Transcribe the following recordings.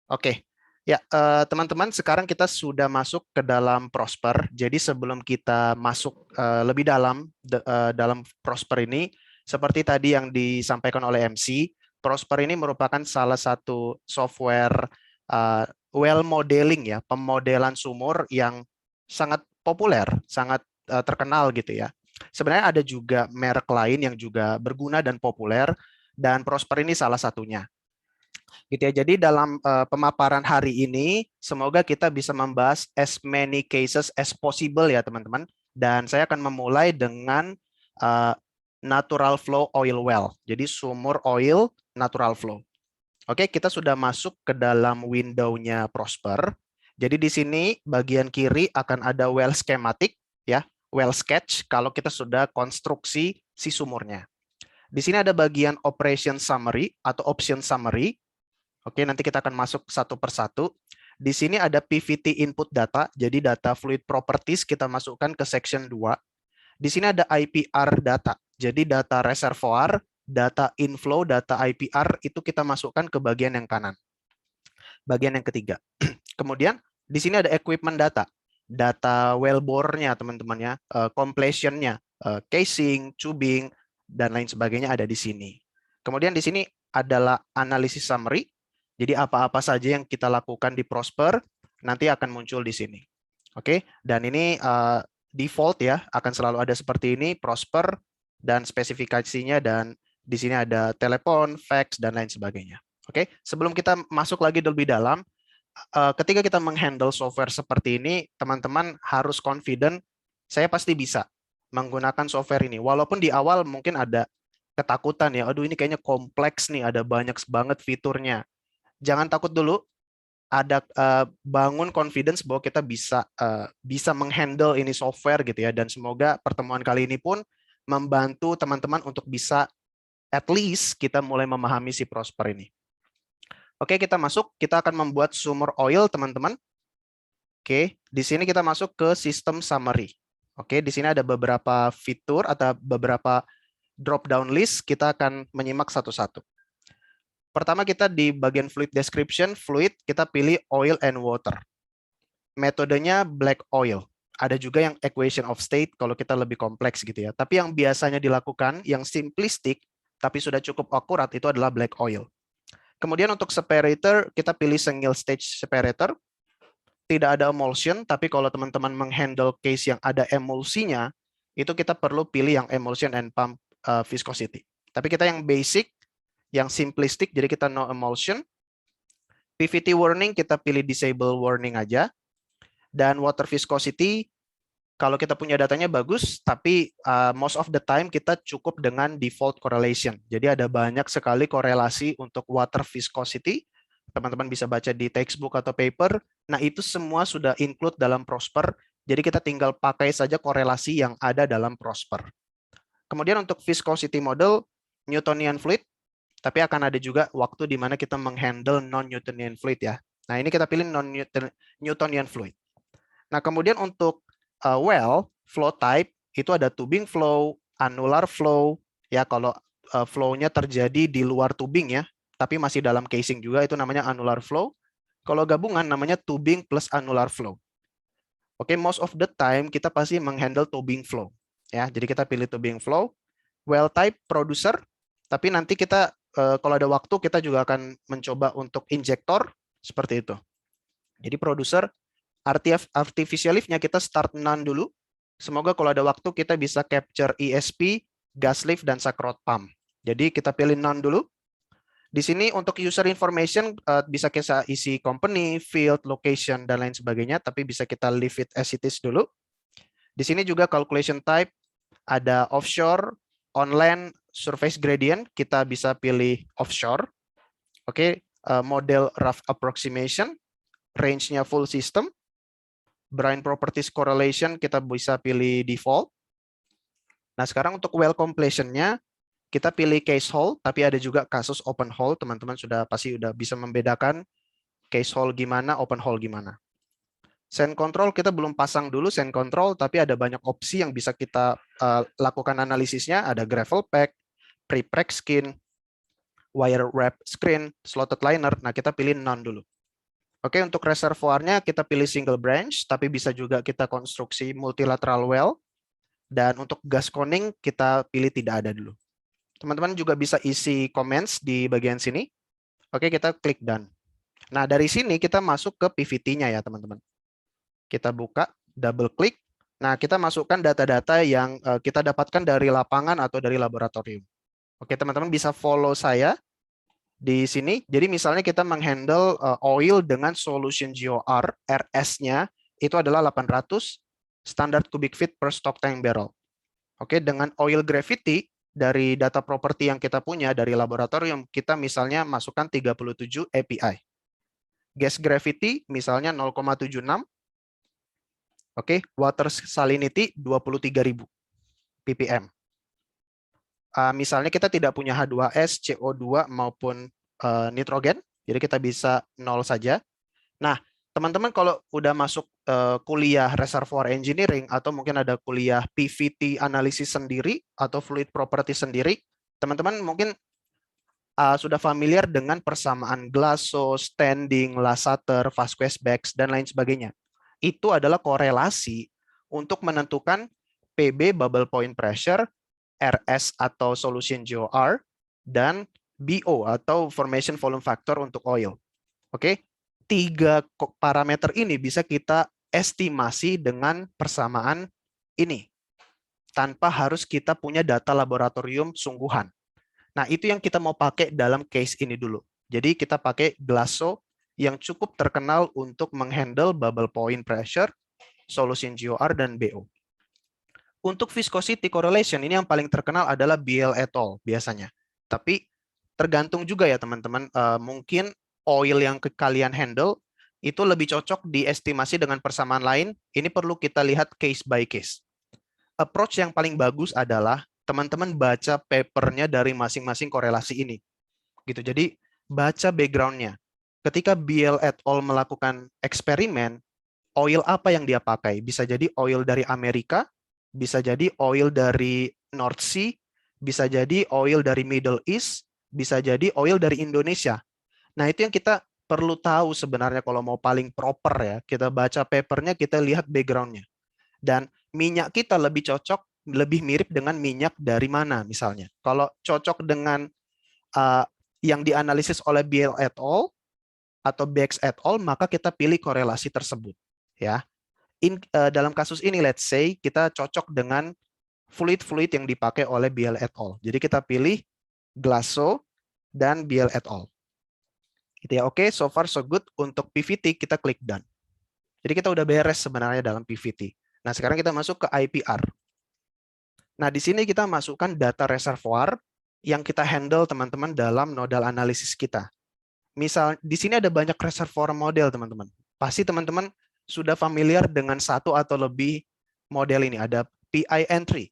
Oke, ya teman-teman, sekarang kita sudah masuk ke dalam Prosper. Jadi sebelum kita masuk lebih dalam dalam Prosper ini, seperti tadi yang disampaikan oleh MC, Prosper ini merupakan salah satu software well modeling ya, pemodelan sumur yang sangat populer, sangat terkenal gitu ya. Sebenarnya ada juga merek lain yang juga berguna dan populer, dan Prosper ini salah satunya. Gitu ya. Jadi dalam pemaparan hari ini, semoga kita bisa membahas as many cases as possible ya teman-teman. Dan saya akan memulai dengan uh, natural flow oil well. Jadi sumur oil natural flow. Oke, kita sudah masuk ke dalam window-nya Prosper. Jadi di sini bagian kiri akan ada well schematic ya, well sketch kalau kita sudah konstruksi si sumurnya. Di sini ada bagian operation summary atau option summary. Oke, nanti kita akan masuk satu persatu. Di sini ada PVT input data, jadi data fluid properties kita masukkan ke section 2. Di sini ada IPR data, jadi data reservoir, data inflow, data IPR itu kita masukkan ke bagian yang kanan. Bagian yang ketiga. Kemudian di sini ada equipment data, data wellbore-nya teman-teman ya, completion-nya, casing, tubing, dan lain sebagainya ada di sini. Kemudian di sini adalah analisis summary. Jadi apa-apa saja yang kita lakukan di Prosper nanti akan muncul di sini. Oke, dan ini default ya, akan selalu ada seperti ini, Prosper dan spesifikasinya, dan di sini ada telepon, fax, dan lain sebagainya. Oke, sebelum kita masuk lagi lebih dalam, ketika kita menghandle software seperti ini, teman-teman harus confident, saya pasti bisa menggunakan software ini. Walaupun di awal mungkin ada ketakutan ya, aduh ini kayaknya kompleks nih, ada banyak banget fiturnya. Jangan takut dulu, ada bangun confidence bahwa kita bisa menghandle ini software gitu ya, dan semoga pertemuan kali ini pun membantu teman-teman untuk bisa at least kita mulai memahami si Prosper ini. Oke, kita masuk, kita akan membuat sumur oil teman-teman. Oke, di sini kita masuk ke sistem summary. Oke, di sini ada beberapa fitur atau beberapa drop down list, kita akan menyimak satu-satu. Pertama kita di bagian fluid description, fluid kita pilih oil and water. Metodenya black oil. Ada juga yang equation of state kalau kita lebih kompleks gitu ya. Tapi yang biasanya dilakukan, yang simplistik tapi sudah cukup akurat itu adalah black oil. Kemudian untuk separator kita pilih single stage separator. Tidak ada emulsion, tapi kalau teman-teman menghandle case yang ada emulsinya, itu kita perlu pilih yang emulsion and pump viscosity. Tapi kita yang basic, yang simplistic, jadi kita no emulsion. PVT warning kita pilih disable warning aja. Dan water viscosity, kalau kita punya datanya bagus, tapi most of the time kita cukup dengan default correlation. Jadi ada banyak sekali korelasi untuk water viscosity. Teman-teman bisa baca di textbook atau paper. Nah itu semua sudah include dalam Prosper. Jadi kita tinggal pakai saja korelasi yang ada dalam Prosper. Kemudian untuk viscosity model, Newtonian fluid, tapi akan ada juga waktu di mana kita menghandle non-Newtonian fluid ya. Nah, ini kita pilih non-Newtonian fluid. Nah, kemudian untuk well, flow type, itu ada tubing flow, annular flow, ya kalau flow-nya terjadi di luar tubing ya, tapi masih dalam casing juga, itu namanya annular flow. Kalau gabungan namanya tubing plus annular flow. Oke, most of the time kita pasti menghandle tubing flow. Ya, jadi kita pilih tubing flow. Well type producer, tapi nanti kita kalau ada waktu kita juga akan mencoba untuk injektor seperti itu. Jadi producer, artificial lift-nya kita start none dulu. Semoga kalau ada waktu kita bisa capture ESP, gas lift, dan sakrot pump. Jadi kita pilih none dulu. Di sini untuk user information bisa kita isi company, field, location, dan lain sebagainya, tapi bisa kita leave it as it is dulu. Di sini juga calculation type, ada offshore, on-land, surface gradient, kita bisa pilih offshore. Oke, model rough approximation, range-nya full system. Brine properties correlation kita bisa pilih default. Nah, sekarang untuk well completion-nya kita pilih case hole, tapi ada juga kasus open hole. Teman-teman pasti udah bisa membedakan case hole gimana, open hole gimana. Send control kita belum pasang dulu send control, tapi ada banyak opsi yang bisa kita lakukan analisisnya. Ada gravel pack, pre-pack skin, wire wrap screen, slotted liner. Nah, kita pilih none dulu. Oke, untuk reservoirnya kita pilih single branch, tapi bisa juga kita konstruksi multilateral well. Dan untuk gas coning kita pilih tidak ada dulu. Teman-teman juga bisa isi comments di bagian sini. Oke, kita klik done. Nah, dari sini kita masuk ke PVT-nya ya, teman-teman. Kita buka, double klik. Nah, kita masukkan data-data yang kita dapatkan dari lapangan atau dari laboratorium. Oke, teman-teman bisa follow saya di sini. Jadi misalnya kita menghandle oil dengan solution GOR, RS-nya itu adalah 800 standard cubic feet per stock tank barrel. Oke, dengan oil gravity dari data property yang kita punya dari laboratorium, kita misalnya masukkan 37 API. Gas gravity misalnya 0,76. Oke, water salinity 23.000 ppm. Misalnya kita tidak punya H2S, CO2 maupun nitrogen, jadi kita bisa 0 saja. Nah, teman-teman kalau udah masuk kuliah reservoir engineering atau mungkin ada kuliah PVT analisis sendiri atau fluid property sendiri, teman-teman mungkin sudah familiar dengan persamaan Glasso, Standing, Lassater, Vasquez-Bax, dan lain sebagainya. Itu adalah korelasi untuk menentukan PB bubble point pressure, RS atau solution GOR, dan BO atau formation volume factor untuk oil. Oke, 3 parameter ini bisa kita estimasi dengan persamaan ini tanpa harus kita punya data laboratorium sungguhan. Nah, itu yang kita mau pakai dalam case ini dulu. Jadi kita pakai Glasso yang cukup terkenal untuk menghandle bubble point pressure, solution GOR, dan BO. Untuk viscosity correlation, ini yang paling terkenal adalah Beal et al. Biasanya. Tapi tergantung juga ya teman-teman, mungkin oil yang kalian handle itu lebih cocok diestimasi dengan persamaan lain. Ini perlu kita lihat case by case. Approach yang paling bagus adalah teman-teman baca papernya dari masing-masing korelasi ini. Gitu. Jadi baca background-nya. Ketika Beal et al. Melakukan eksperimen, oil apa yang dia pakai? Bisa jadi oil dari Amerika, bisa jadi oil dari North Sea, bisa jadi oil dari Middle East, bisa jadi oil dari Indonesia. Nah, itu yang kita perlu tahu sebenarnya kalau mau paling proper ya. Kita baca papernya, kita lihat background-nya. Dan minyak kita lebih cocok, lebih mirip dengan minyak dari mana misalnya. Kalau cocok dengan yang dianalisis oleh Beal et al. Atau Bax et al., maka kita pilih korelasi tersebut. Ya. Dalam kasus ini, let's say, kita cocok dengan fluid-fluid yang dipakai oleh Beal et al. Jadi kita pilih Glasso dan Beal et al. Gitu ya. Oke, so far so good. Untuk PVT kita klik done. Jadi kita udah beres sebenarnya dalam PVT. Nah, sekarang kita masuk ke IPR. Nah, di sini kita masukkan data reservoir yang kita handle teman-teman dalam nodal analisis kita. Misal di sini ada banyak reservoir model, teman-teman. Pasti teman-teman sudah familiar dengan satu atau lebih model ini. Ada PI entry.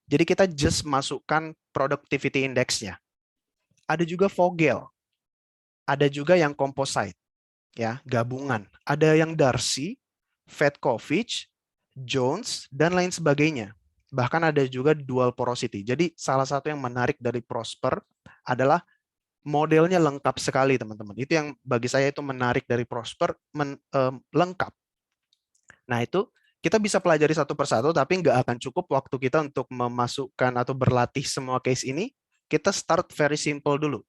Jadi kita just masukkan productivity index-nya. Ada juga Vogel. Ada juga yang composite, ya, gabungan. Ada yang Darcy, Fedkovich, Jones, dan lain sebagainya. Bahkan ada juga dual porosity. Jadi salah satu yang menarik dari Prosper adalah modelnya lengkap sekali, teman-teman. Itu yang bagi saya itu menarik dari Prosper, lengkap. Nah, itu kita bisa pelajari satu persatu, tapi nggak akan cukup waktu kita untuk memasukkan atau berlatih semua case ini. Kita start very simple dulu.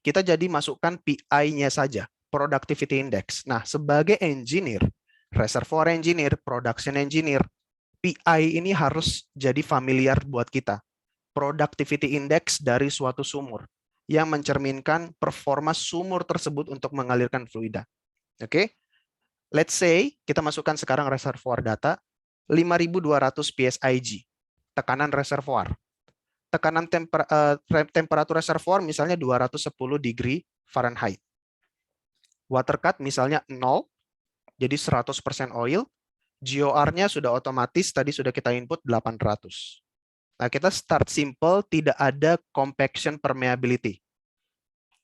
Kita jadi masukkan PI-nya saja, Productivity Index. Nah, sebagai engineer, reservoir engineer, production engineer, PI ini harus jadi familiar buat kita. Productivity Index dari suatu sumur yang mencerminkan performa sumur tersebut untuk mengalirkan fluida. Oke, let's say kita masukkan sekarang reservoir data 5.200 PSIG, tekanan reservoir. Tekanan temperatur reservoir misalnya 210 degree Fahrenheit. Water cut misalnya 0, jadi 100% oil. GOR-nya sudah otomatis, tadi sudah kita input 800. Nah, kita start simple, tidak ada compaction permeability.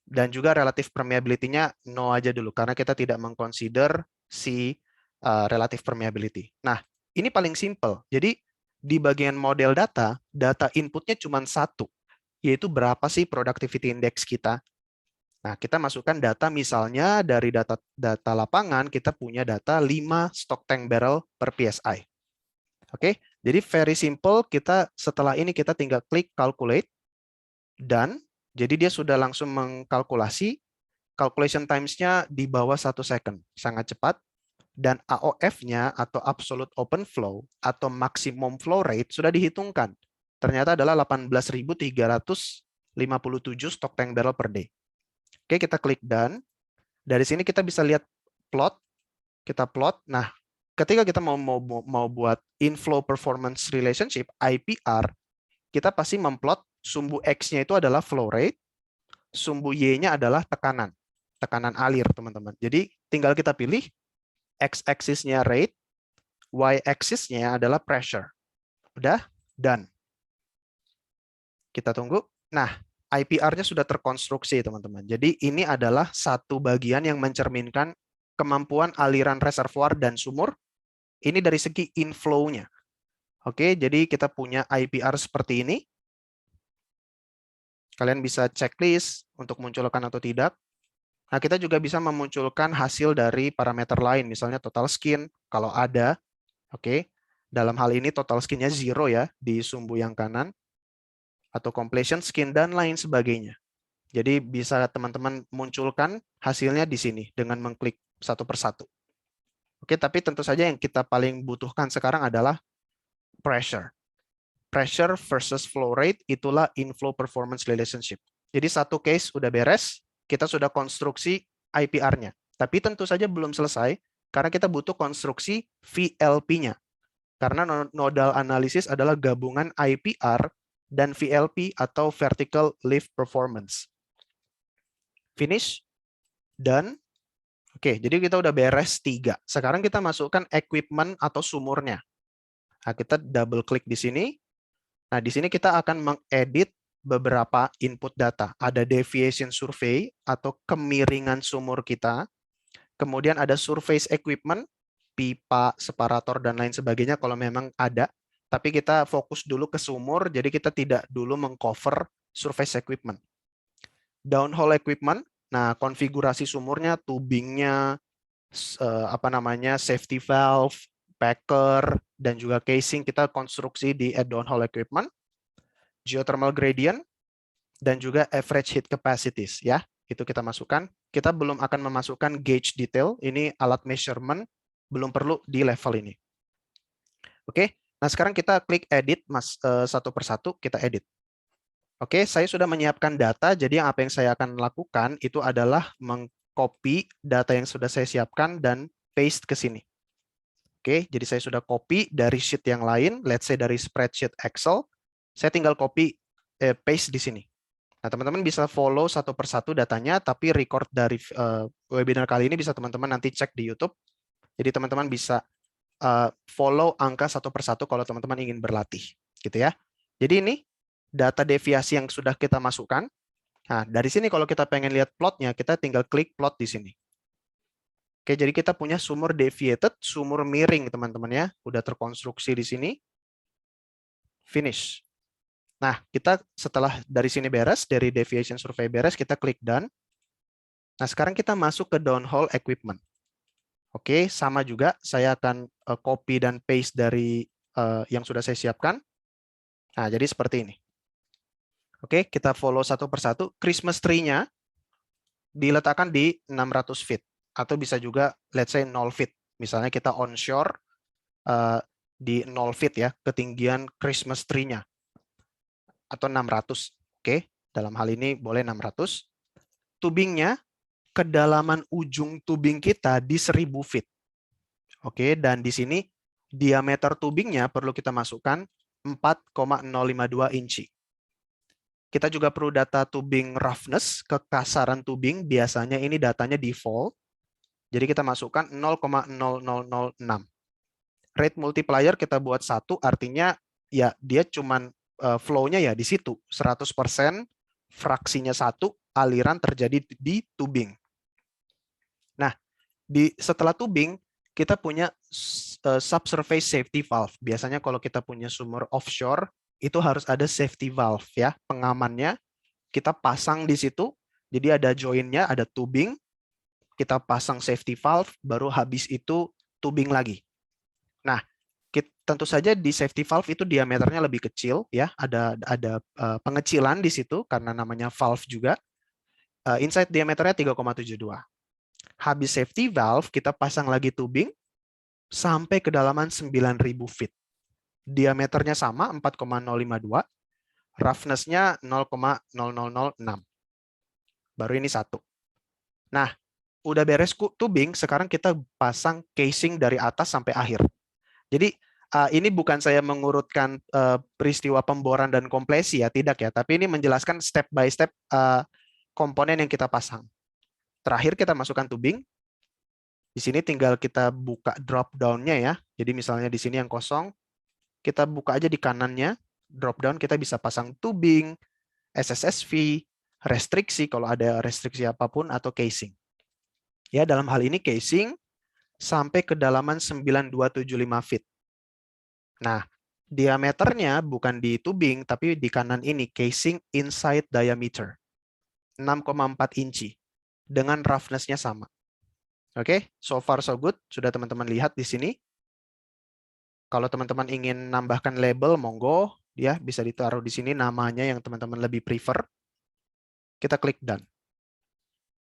Dan juga relative permeability-nya no aja dulu, karena kita tidak mengconsider si relative permeability. Nah, ini paling simple. Jadi, di bagian model data, data inputnya cuma satu, yaitu berapa sih productivity index kita. Nah, kita masukkan data misalnya dari data lapangan, kita punya data 5 stock tank barrel per PSI. Oke, jadi very simple, kita setelah ini kita tinggal klik calculate, dan jadi dia sudah langsung mengkalkulasi, calculation times-nya di bawah 1 second, sangat cepat, dan AOF-nya atau absolute open flow atau maximum flow rate sudah dihitungkan. Ternyata adalah 18.357 stock tank barrel per day. Oke, kita klik done. Dari sini kita bisa lihat plot. Kita plot. Nah, ketika kita mau buat inflow performance relationship, IPR, kita pasti memplot sumbu X-nya itu adalah flow rate, sumbu Y-nya adalah tekanan alir, teman-teman. Jadi, tinggal kita pilih X-axis-nya rate, Y-axis-nya adalah pressure. Udah? Done. Kita tunggu. Nah, IPR-nya sudah terkonstruksi, teman-teman. Jadi ini adalah satu bagian yang mencerminkan kemampuan aliran reservoir dan sumur. Ini dari segi inflow-nya. Oke, jadi kita punya IPR seperti ini. Kalian bisa checklist untuk munculkan atau tidak. Nah, kita juga bisa memunculkan hasil dari parameter lain, misalnya total skin, kalau ada. Oke, dalam hal ini total skin-nya 0 ya, di sumbu yang kanan. Atau completion skin, dan lain sebagainya. Jadi bisa teman-teman munculkan hasilnya di sini dengan mengklik satu persatu. Oke, tapi tentu saja yang kita paling butuhkan sekarang adalah pressure. Pressure versus flow rate, itulah inflow performance relationship. Jadi satu case udah beres, kita sudah konstruksi IPR-nya. Tapi tentu saja belum selesai, karena kita butuh konstruksi VLP-nya. Karena nodal analisis adalah gabungan IPR dan VLP atau vertical lift performance. Finish, done. Oke, jadi kita udah beres 3. Sekarang kita masukkan equipment atau sumurnya. Nah, kita double klik di sini. Nah, di sini kita akan mengedit beberapa input data. Ada deviation survey atau kemiringan sumur kita. Kemudian ada surface equipment, pipa, separator, dan lain sebagainya kalau memang ada. Tapi kita fokus dulu ke sumur, jadi kita tidak dulu mengcover surface equipment. Downhole equipment, nah konfigurasi sumurnya, tubingnya, safety valve, packer, dan juga casing kita konstruksi di downhole equipment. Geothermal gradient, dan juga average heat capacities ya, itu kita masukkan. Kita belum akan memasukkan gauge detail, ini alat measurement, belum perlu di level ini. Oke. Nah, sekarang kita klik edit, satu persatu kita edit. Oke, saya sudah menyiapkan data, jadi apa yang saya akan lakukan itu adalah mengcopy data yang sudah saya siapkan dan paste ke sini. Oke, jadi saya sudah copy dari sheet yang lain, let's say dari spreadsheet Excel, saya tinggal copy, paste di sini. Nah, teman-teman bisa follow satu persatu datanya, tapi record dari webinar kali ini bisa teman-teman nanti cek di YouTube. Jadi teman-teman bisa follow angka satu persatu kalau teman-teman ingin berlatih, gitu ya. Jadi ini data deviasi yang sudah kita masukkan. Nah, dari sini kalau kita pengen lihat plotnya, kita tinggal klik plot di sini. Oke, jadi kita punya sumur deviated, sumur miring, teman-teman ya. Udah terkonstruksi di sini. Finish. Nah, kita setelah dari sini beres, dari deviation survey beres, kita klik done. Nah, sekarang kita masuk ke downhole equipment. Oke, sama juga saya akan copy dan paste dari yang sudah saya siapkan. Nah, jadi seperti ini. Oke, kita follow satu persatu. Christmas tree-nya diletakkan di 600 feet. Atau bisa juga, let's say 0 feet. Misalnya kita onshore di 0 feet ya, ketinggian Christmas tree-nya. Atau 600. Oke, dalam hal ini boleh 600. Tubingnya, kedalaman ujung tubing kita di 1000 feet. Oke, dan di sini diameter tubingnya perlu kita masukkan 4,052 inci. Kita juga perlu data tubing roughness, kekasaran tubing, biasanya ini datanya default. Jadi kita masukkan 0,0006. Rate multiplier kita buat 1, artinya ya dia cuman flow-nya ya di situ, 100%, fraksinya 1, aliran terjadi di tubing. Nah, setelah tubing, kita punya subsurface safety valve. Biasanya kalau kita punya sumur offshore, itu harus ada safety valve ya, pengamannya. Kita pasang di situ, Jadi ada joinnya, ada tubing, kita pasang safety valve, baru habis itu tubing lagi. Nah, tentu saja di safety valve itu diameternya lebih kecil, ya. Ada pengecilan di situ karena namanya valve juga. Inside diameternya 3,72. Habis safety valve, kita pasang lagi tubing sampai kedalaman 9.000 feet. Diameternya sama 4,052, roughness-nya 0,0006. Baru ini satu. Nah, udah beres tubing, sekarang kita pasang casing dari atas sampai akhir. Jadi ini bukan saya mengurutkan peristiwa pemboran dan kompresi ya, tidak ya, tapi ini menjelaskan step by step komponen yang kita pasang. Terakhir kita masukkan tubing. Di sini tinggal kita buka drop down-nya ya. Jadi misalnya di sini yang kosong, kita buka aja di kanannya, drop down, kita bisa pasang tubing, SSSV, restriksi kalau ada restriksi apapun, atau casing. Ya, dalam hal ini casing sampai kedalaman 9275 feet. Nah, diameternya bukan di tubing, tapi di kanan ini, casing inside diameter. 6,4 inci. Dengan roughness-nya sama. Oke, so far so good. Sudah teman-teman lihat di sini. Kalau teman-teman ingin nambahkan label, monggo. Ya, bisa ditaruh di sini namanya yang teman-teman lebih prefer. Kita klik done.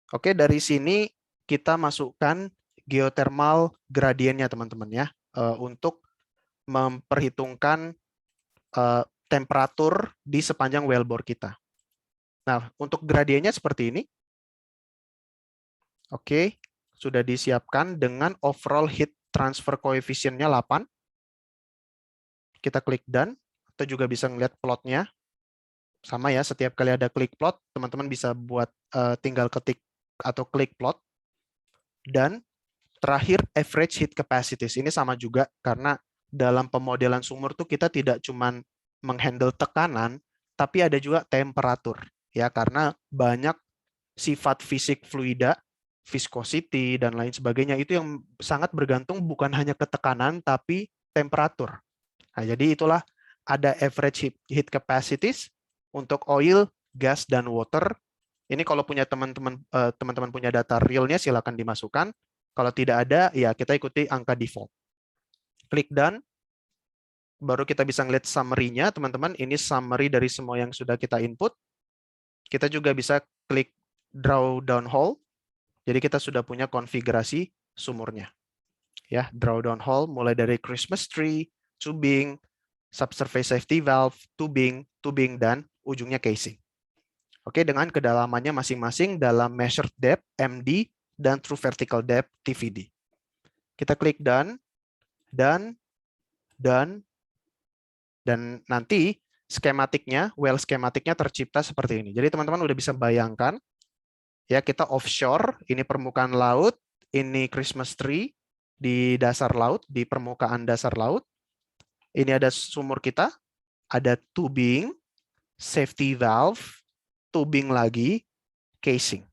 Oke, dari sini kita masukkan geothermal gradiennya teman-teman ya. Untuk memperhitungkan temperatur di sepanjang wellbore kita. Nah, untuk gradiennya seperti ini. Oke, sudah disiapkan dengan overall heat transfer coefficient-nya 8. Kita klik done, atau juga bisa ngeliat plotnya. Sama ya, setiap kali ada klik plot, teman-teman bisa buat tinggal ketik atau klik plot. Dan terakhir, average heat capacities. Ini sama juga, karena dalam pemodelan sumur tuh kita tidak cuma menghandle tekanan, tapi ada juga temperatur. Ya, karena banyak sifat fisik fluida, viscosity, dan lain sebagainya, itu yang sangat bergantung bukan hanya ke tekanan, tapi temperatur. Nah, jadi itulah ada average heat capacities untuk oil, gas, dan water. Ini kalau punya teman-teman punya data realnya silakan dimasukkan. Kalau tidak ada, ya kita ikuti angka default. Klik done. Baru kita bisa ngeliat summary-nya, teman-teman. Ini summary dari semua yang sudah kita input. Kita juga bisa klik draw down hole. Jadi kita sudah punya konfigurasi sumurnya. Ya, draw down hole mulai dari Christmas tree, tubing, subsurface safety valve, tubing, dan ujungnya casing. Oke, dengan kedalamannya masing-masing dalam measured depth, MD, dan true vertical depth, TVD. Kita klik done, dan nanti skematiknya, well skematiknya tercipta seperti ini. Jadi teman-teman udah bisa bayangkan, ya kita offshore, ini permukaan laut, ini Christmas tree di dasar laut, di permukaan dasar laut. Ini ada sumur kita, ada tubing, safety valve, tubing lagi, casing.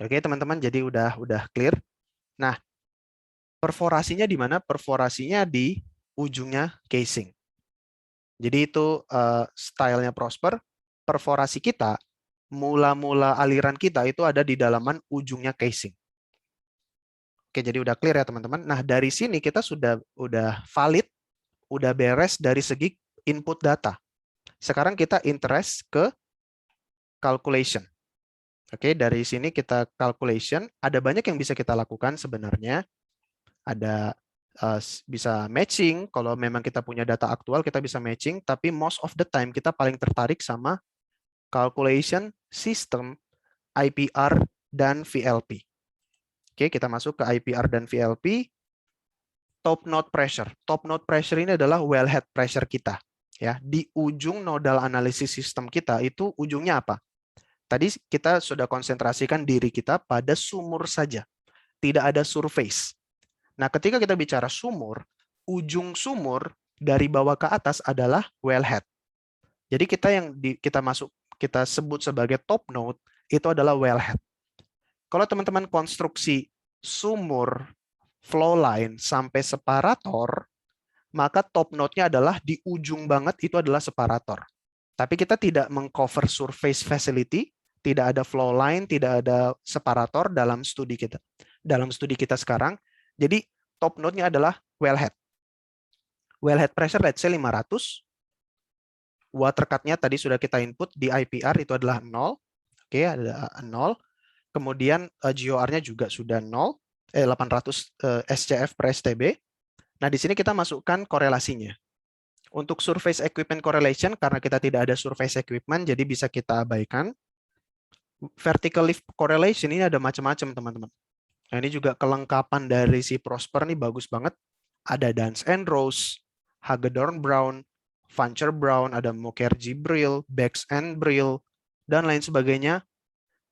Oke teman-teman, jadi udah clear. Nah, perforasinya di mana? Perforasinya di ujungnya casing. Jadi itu stylenya Prosper. Perforasi kita, mula-mula aliran kita itu ada di dalaman ujungnya casing. Oke, jadi udah clear ya teman-teman. Nah, dari sini kita sudah valid, udah beres dari segi input data. Sekarang kita interest ke calculation. Oke, dari sini kita calculation. Ada banyak yang bisa kita lakukan sebenarnya. Ada bisa matching. Kalau memang kita punya data aktual, kita bisa matching. Tapi most of the time kita paling tertarik sama calculation system, IPR, dan VLP. Oke, kita masuk ke IPR dan VLP. Top node pressure. Top node pressure ini adalah wellhead pressure kita. Ya, di ujung nodal analisis sistem kita itu ujungnya apa? Tadi kita sudah konsentrasikan diri kita pada sumur saja. Tidak ada surface. Nah, ketika kita bicara sumur, ujung sumur dari bawah ke atas adalah wellhead. Jadi kita sebut sebagai top node itu adalah wellhead. Kalau teman-teman konstruksi sumur flow line sampai separator, maka top node-nya adalah di ujung banget itu adalah separator. Tapi kita tidak mengcover surface facility, tidak ada flow line, tidak ada separator dalam studi kita. Dalam studi kita sekarang, jadi top node-nya adalah wellhead. Wellhead pressure let's say 500. Water cut-nya tadi sudah kita input di IPR itu adalah 0. Oke, ada 0. Kemudian GOR-nya juga sudah 0, 800 SCF per STB. Nah, di sini kita masukkan korelasinya. Untuk surface equipment correlation, karena kita tidak ada surface equipment, jadi bisa kita abaikan. Vertical lift correlation ini ada macam-macam, teman-teman. Nah, ini juga kelengkapan dari si Prosper nih bagus banget. Ada Dance and Rose, Hagedorn Brown, Fancher Brown, ada Mukherjee Brill, Bex and Brill, dan lain sebagainya.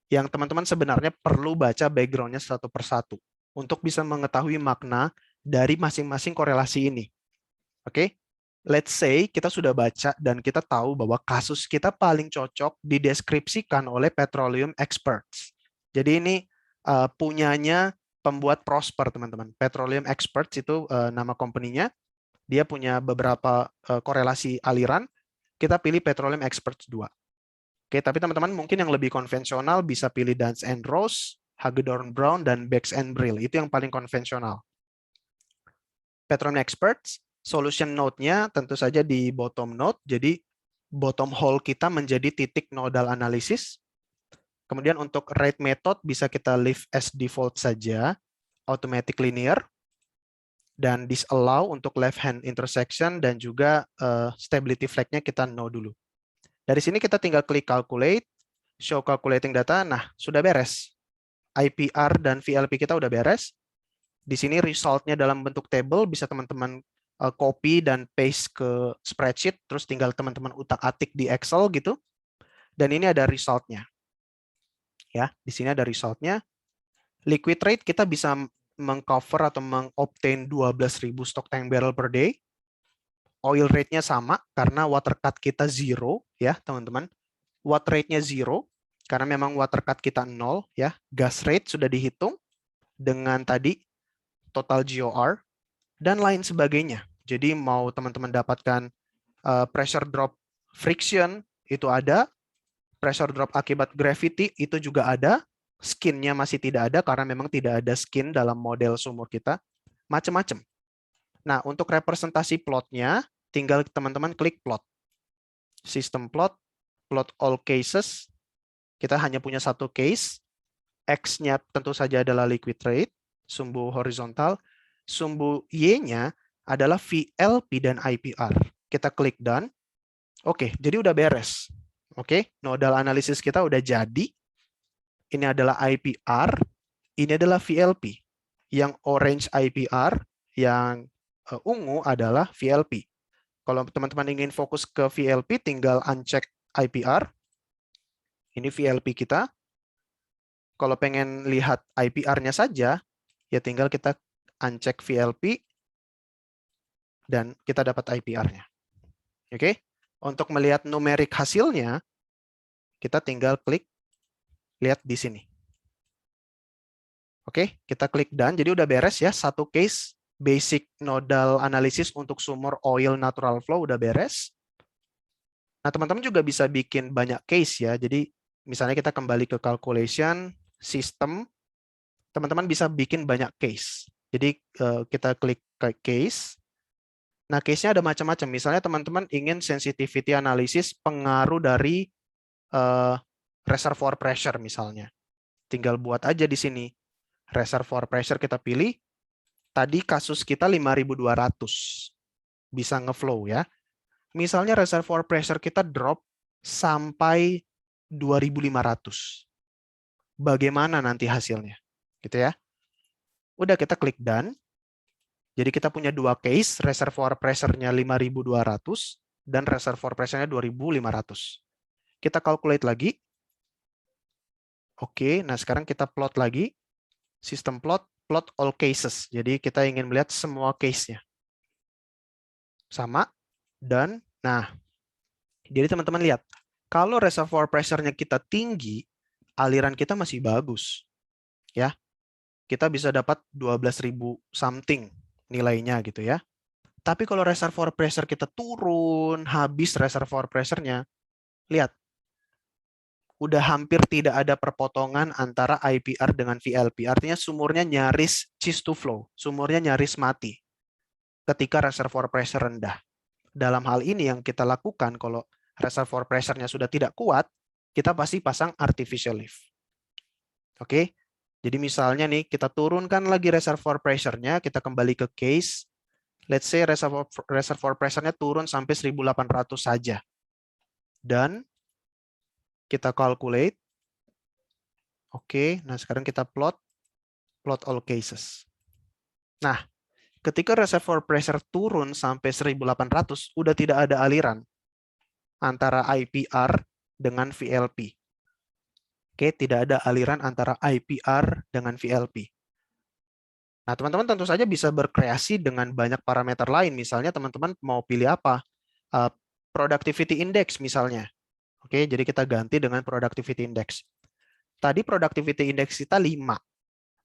Yang teman-teman sebenarnya perlu baca background-nya satu persatu untuk bisa mengetahui makna dari masing-masing korelasi ini. Oke? Let's say kita sudah baca dan kita tahu bahwa kasus kita paling cocok dideskripsikan oleh petroleum experts. Jadi ini punyanya pembuat Prosper, teman-teman. Petroleum experts itu nama company-nya. Dia punya beberapa korelasi aliran. Kita pilih petroleum experts 2. Oke, tapi teman-teman mungkin yang lebih konvensional bisa pilih Dance and Rose, Hagedorn Brown, dan Bex and Brill. Itu yang paling konvensional. Petroleum experts, solution node-nya tentu saja di bottom node, jadi bottom hole kita menjadi titik nodal analisis. Kemudian untuk rate method bisa kita leave as default saja, automatic linear, dan disallow untuk left hand intersection, dan juga stability flag-nya kita no dulu. Dari sini kita tinggal klik calculate, show calculating data, nah sudah beres. IPR dan VLP kita udah beres. Di sini result-nya dalam bentuk table, bisa teman-teman copy dan paste ke spreadsheet, terus tinggal teman-teman utak-atik di Excel gitu. Dan ini ada result-nya. Ya, di sini ada result-nya. Liquid rate kita bisa mengcover atau mengobtain 12.000 stock tank barrel per day. Oil rate-nya sama karena water cut kita 0 ya, teman-teman. Water rate-nya 0 karena memang water cut kita 0 ya. Gas rate sudah dihitung dengan tadi total GOR dan lain sebagainya. Jadi mau teman-teman dapatkan pressure drop friction itu ada, pressure drop akibat gravity itu juga ada, skin-nya masih tidak ada karena memang tidak ada skin dalam model sumur kita, macam-macam. Nah, untuk representasi plotnya, tinggal teman-teman klik plot. System plot, plot all cases, kita hanya punya satu case, X-nya tentu saja adalah liquid rate, sumbu horizontal, sumbu Y-nya adalah VLP dan IPR. Kita klik done. Oke, jadi udah beres. Oke, nodal analisis kita udah jadi. Ini adalah IPR, ini adalah VLP. Yang orange IPR, yang ungu adalah VLP. Kalau teman-teman ingin fokus ke VLP, tinggal uncheck IPR. Ini VLP kita. Kalau pengen lihat IPR-nya saja, ya tinggal kita uncheck VLP, dan kita dapat IPR-nya. Oke, untuk melihat numerik hasilnya, kita tinggal klik lihat di sini. Oke, kita klik done. Jadi udah beres ya, satu case basic nodal analysis untuk sumur oil natural flow udah beres. Nah, teman-teman juga bisa bikin banyak case ya. Jadi misalnya kita kembali ke calculation, system, teman-teman bisa bikin banyak case. Jadi kita klik ke case. Nah, case-nya ada macam-macam. Misalnya teman-teman ingin sensitivity analysis pengaruh dari reservoir pressure misalnya. Tinggal buat aja di sini. Reservoir pressure kita pilih. Tadi kasus kita 5.200. Bisa ngeflow ya. Misalnya reservoir pressure kita drop sampai 2.500. Bagaimana nanti hasilnya? Gitu ya. Udah kita klik done. Jadi kita punya dua case, reservoir pressure-nya 5.200 dan reservoir pressure-nya 2.500. Kita calculate lagi. Oke, nah sekarang kita plot lagi. Sistem plot, plot all cases. Jadi kita ingin melihat semua case-nya. Sama, dan nah, jadi teman-teman lihat, kalau reservoir pressure-nya kita tinggi, aliran kita masih bagus. Ya, kita bisa dapat 12.000 something nilainya gitu ya. Tapi kalau reservoir pressure kita turun, habis reservoir pressure-nya, lihat, udah hampir tidak ada perpotongan antara IPR dengan VLP. Artinya sumurnya nyaris cease to flow, sumurnya nyaris mati ketika reservoir pressure rendah. Dalam hal ini yang kita lakukan kalau reservoir pressure-nya sudah tidak kuat, kita pasti pasang artificial lift. Oke, jadi misalnya nih kita turunkan lagi reservoir pressure-nya, kita kembali ke case. Let's say reservoir pressure-nya turun sampai 1.800 saja. Dan kita calculate. Oke, nah sekarang kita plot all cases. Nah, ketika reservoir pressure turun sampai 1.800, udah tidak ada aliran antara IPR dengan VLP. Oke, tidak ada aliran antara IPR dengan VLP. Nah, teman-teman tentu saja bisa berkreasi dengan banyak parameter lain. Misalnya teman-teman mau pilih apa? Productivity index misalnya. Oke, jadi kita ganti dengan productivity index. Tadi productivity index kita 5.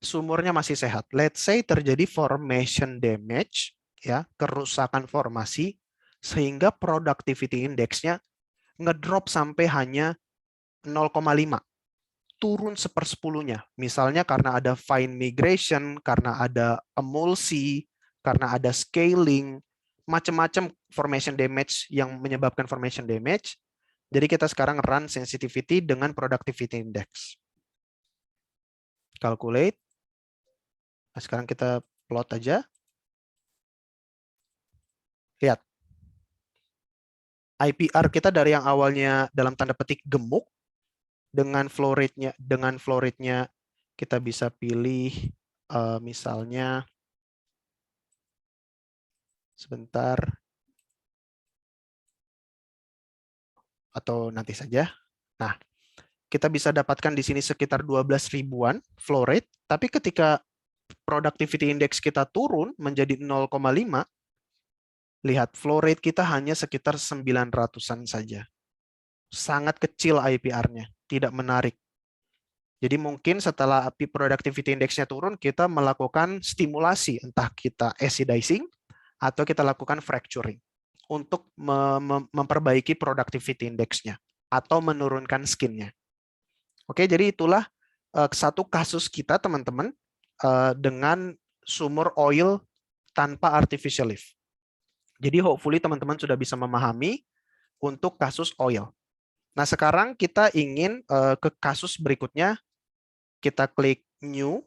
Sumurnya masih sehat. Let's say terjadi formation damage, ya, kerusakan formasi, sehingga productivity index-nya ngedrop sampai hanya 0,5. Turun 1/10-nya. Misalnya karena ada fine migration, karena ada emulsi, karena ada scaling, macam-macam formation damage yang menyebabkan formation damage. Jadi kita sekarang run sensitivity dengan productivity index. Calculate. Nah, sekarang kita plot aja. Lihat. IPR kita dari yang awalnya dalam tanda petik gemuk, dengan flow rate-nya kita bisa pilih misalnya sebentar atau nanti saja. Nah, kita bisa dapatkan di sini sekitar 12 ribuan flow rate, tapi ketika productivity index kita turun menjadi 0,5, lihat flow rate kita hanya sekitar 900-an saja. Sangat kecil IPR-nya, tidak menarik. Jadi mungkin setelah productivity index-nya turun, kita melakukan stimulasi, entah kita acidizing atau kita lakukan fracturing untuk memperbaiki productivity index-nya atau menurunkan skin-nya. Oke, jadi itulah satu kasus kita, teman-teman, dengan sumur oil tanpa artificial lift. Jadi hopefully teman-teman sudah bisa memahami untuk kasus oil. Nah, sekarang kita ingin ke kasus berikutnya. Kita klik new.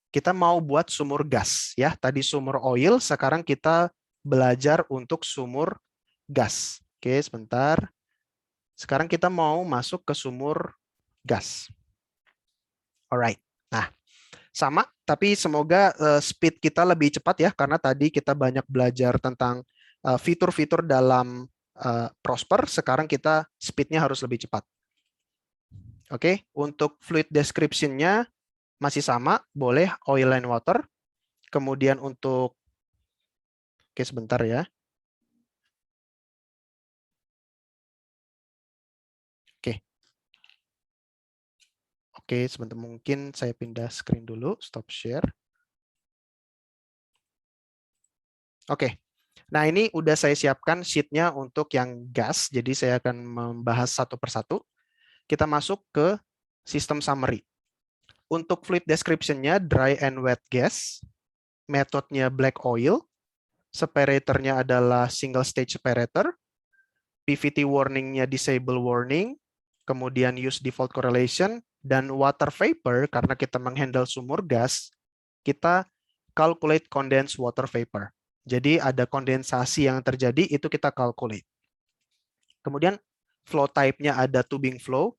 Kita mau buat sumur gas, ya. Tadi sumur oil, sekarang kita belajar untuk sumur gas. Oke, sebentar. Sekarang kita mau masuk ke sumur gas. Alright. Nah, sama, tapi semoga speed kita lebih cepat ya, karena tadi kita banyak belajar tentang fitur-fitur dalam Prosper. Sekarang kita speednya harus lebih cepat. Oke, untuk fluid description-nya masih sama, boleh oil and water. Kemudian untuk, oke sebentar ya. Oke, sebentar, mungkin saya pindah screen dulu, stop share. Oke, nah ini udah saya siapkan sheet-nya untuk yang gas, jadi saya akan membahas satu persatu. Kita masuk ke sistem summary. Untuk fluid description-nya dry and wet gas, metodenya black oil, separatornya adalah single stage separator, PVT warning-nya disable warning, kemudian use default correlation, dan water vapor, karena kita menghandle sumur gas, kita calculate condensed water vapor. Jadi ada kondensasi yang terjadi, itu kita calculate. Kemudian flow type-nya ada tubing flow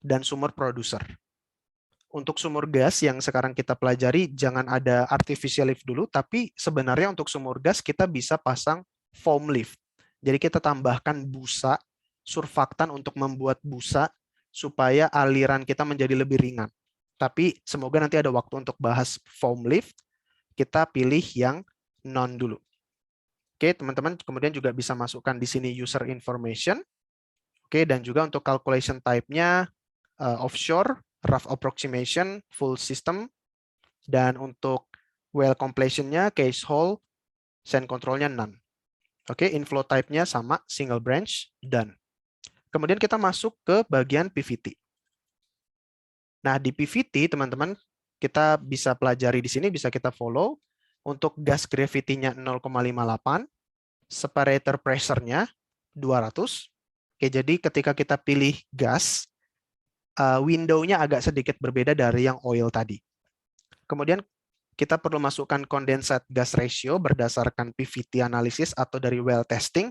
dan sumur producer. Untuk sumur gas yang sekarang kita pelajari, jangan ada artificial lift dulu, tapi sebenarnya untuk sumur gas kita bisa pasang foam lift. Jadi kita tambahkan busa, surfaktan untuk membuat busa, supaya aliran kita menjadi lebih ringan. Tapi semoga nanti ada waktu untuk bahas foam lift. Kita pilih yang non dulu. Oke, teman-teman kemudian juga bisa masukkan di sini user information. Oke, dan juga untuk calculation type-nya offshore, rough approximation, full system, dan untuk well completion-nya case hole, send control-nya none. Oke, inflow type-nya sama, single branch, done. Kemudian kita masuk ke bagian PVT. Nah, di PVT, teman-teman, kita bisa pelajari di sini, bisa kita follow. Untuk gas gravity-nya 0,58, separator pressure-nya 200. Oke, jadi ketika kita pilih gas, window-nya agak sedikit berbeda dari yang oil tadi. Kemudian kita perlu masukkan condensate gas ratio berdasarkan PVT analysis atau dari well testing.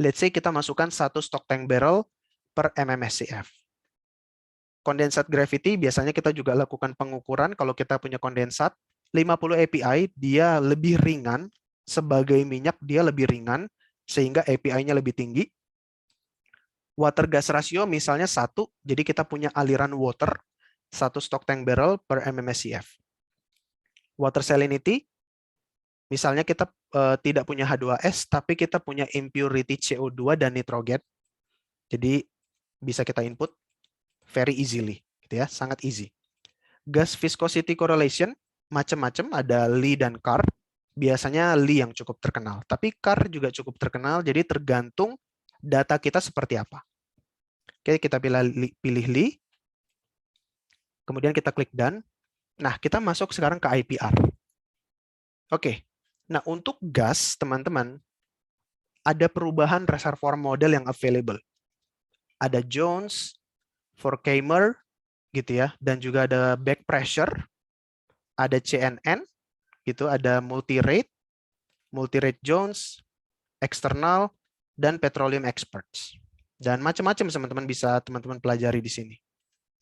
Let's say kita masukkan 1 stock tank barrel per mmSCF. Condensate gravity biasanya kita juga lakukan pengukuran kalau kita punya kondensat 50 API, dia lebih ringan, sebagai minyak dia lebih ringan, sehingga API-nya lebih tinggi. Water gas ratio misalnya 1, jadi kita punya aliran water, 1 stock tank barrel per mmSCF. Water salinity, misalnya kita tidak punya H2S, tapi kita punya impurity CO2 dan nitrogen, jadi bisa kita input very easily, gitu ya, sangat easy. Gas viscosity correlation, macam-macam, ada Lee dan Carr. Biasanya Lee yang cukup terkenal, tapi Carr juga cukup terkenal, jadi tergantung data kita seperti apa. Oke, kita pilih Lee, kemudian kita klik Done. Nah, kita masuk sekarang ke IPR. Oke, nah untuk gas, teman-teman, ada perubahan reservoir model yang available. Ada Jones, Forchheimer, gitu ya, dan juga ada back pressure, ada CNN, gitu, ada multi-rate Jones, eksternal, dan petroleum experts. Dan macam-macam teman-teman bisa teman-teman pelajari di sini.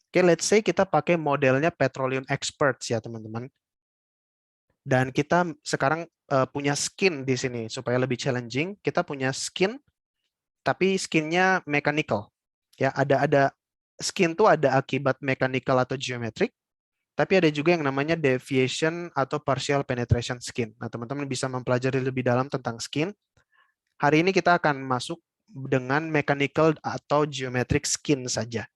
Oke, let's say kita pakai modelnya petroleum experts ya teman-teman. Dan kita sekarang punya skin di sini supaya lebih challenging. Kita punya skin, tapi skinnya mechanical. Ya, ada skin tuh ada akibat mechanical atau geometric. Tapi ada juga yang namanya deviation atau partial penetration skin. Nah, teman-teman bisa mempelajari lebih dalam tentang skin. Hari ini kita akan masuk dengan mechanical atau geometric skin saja.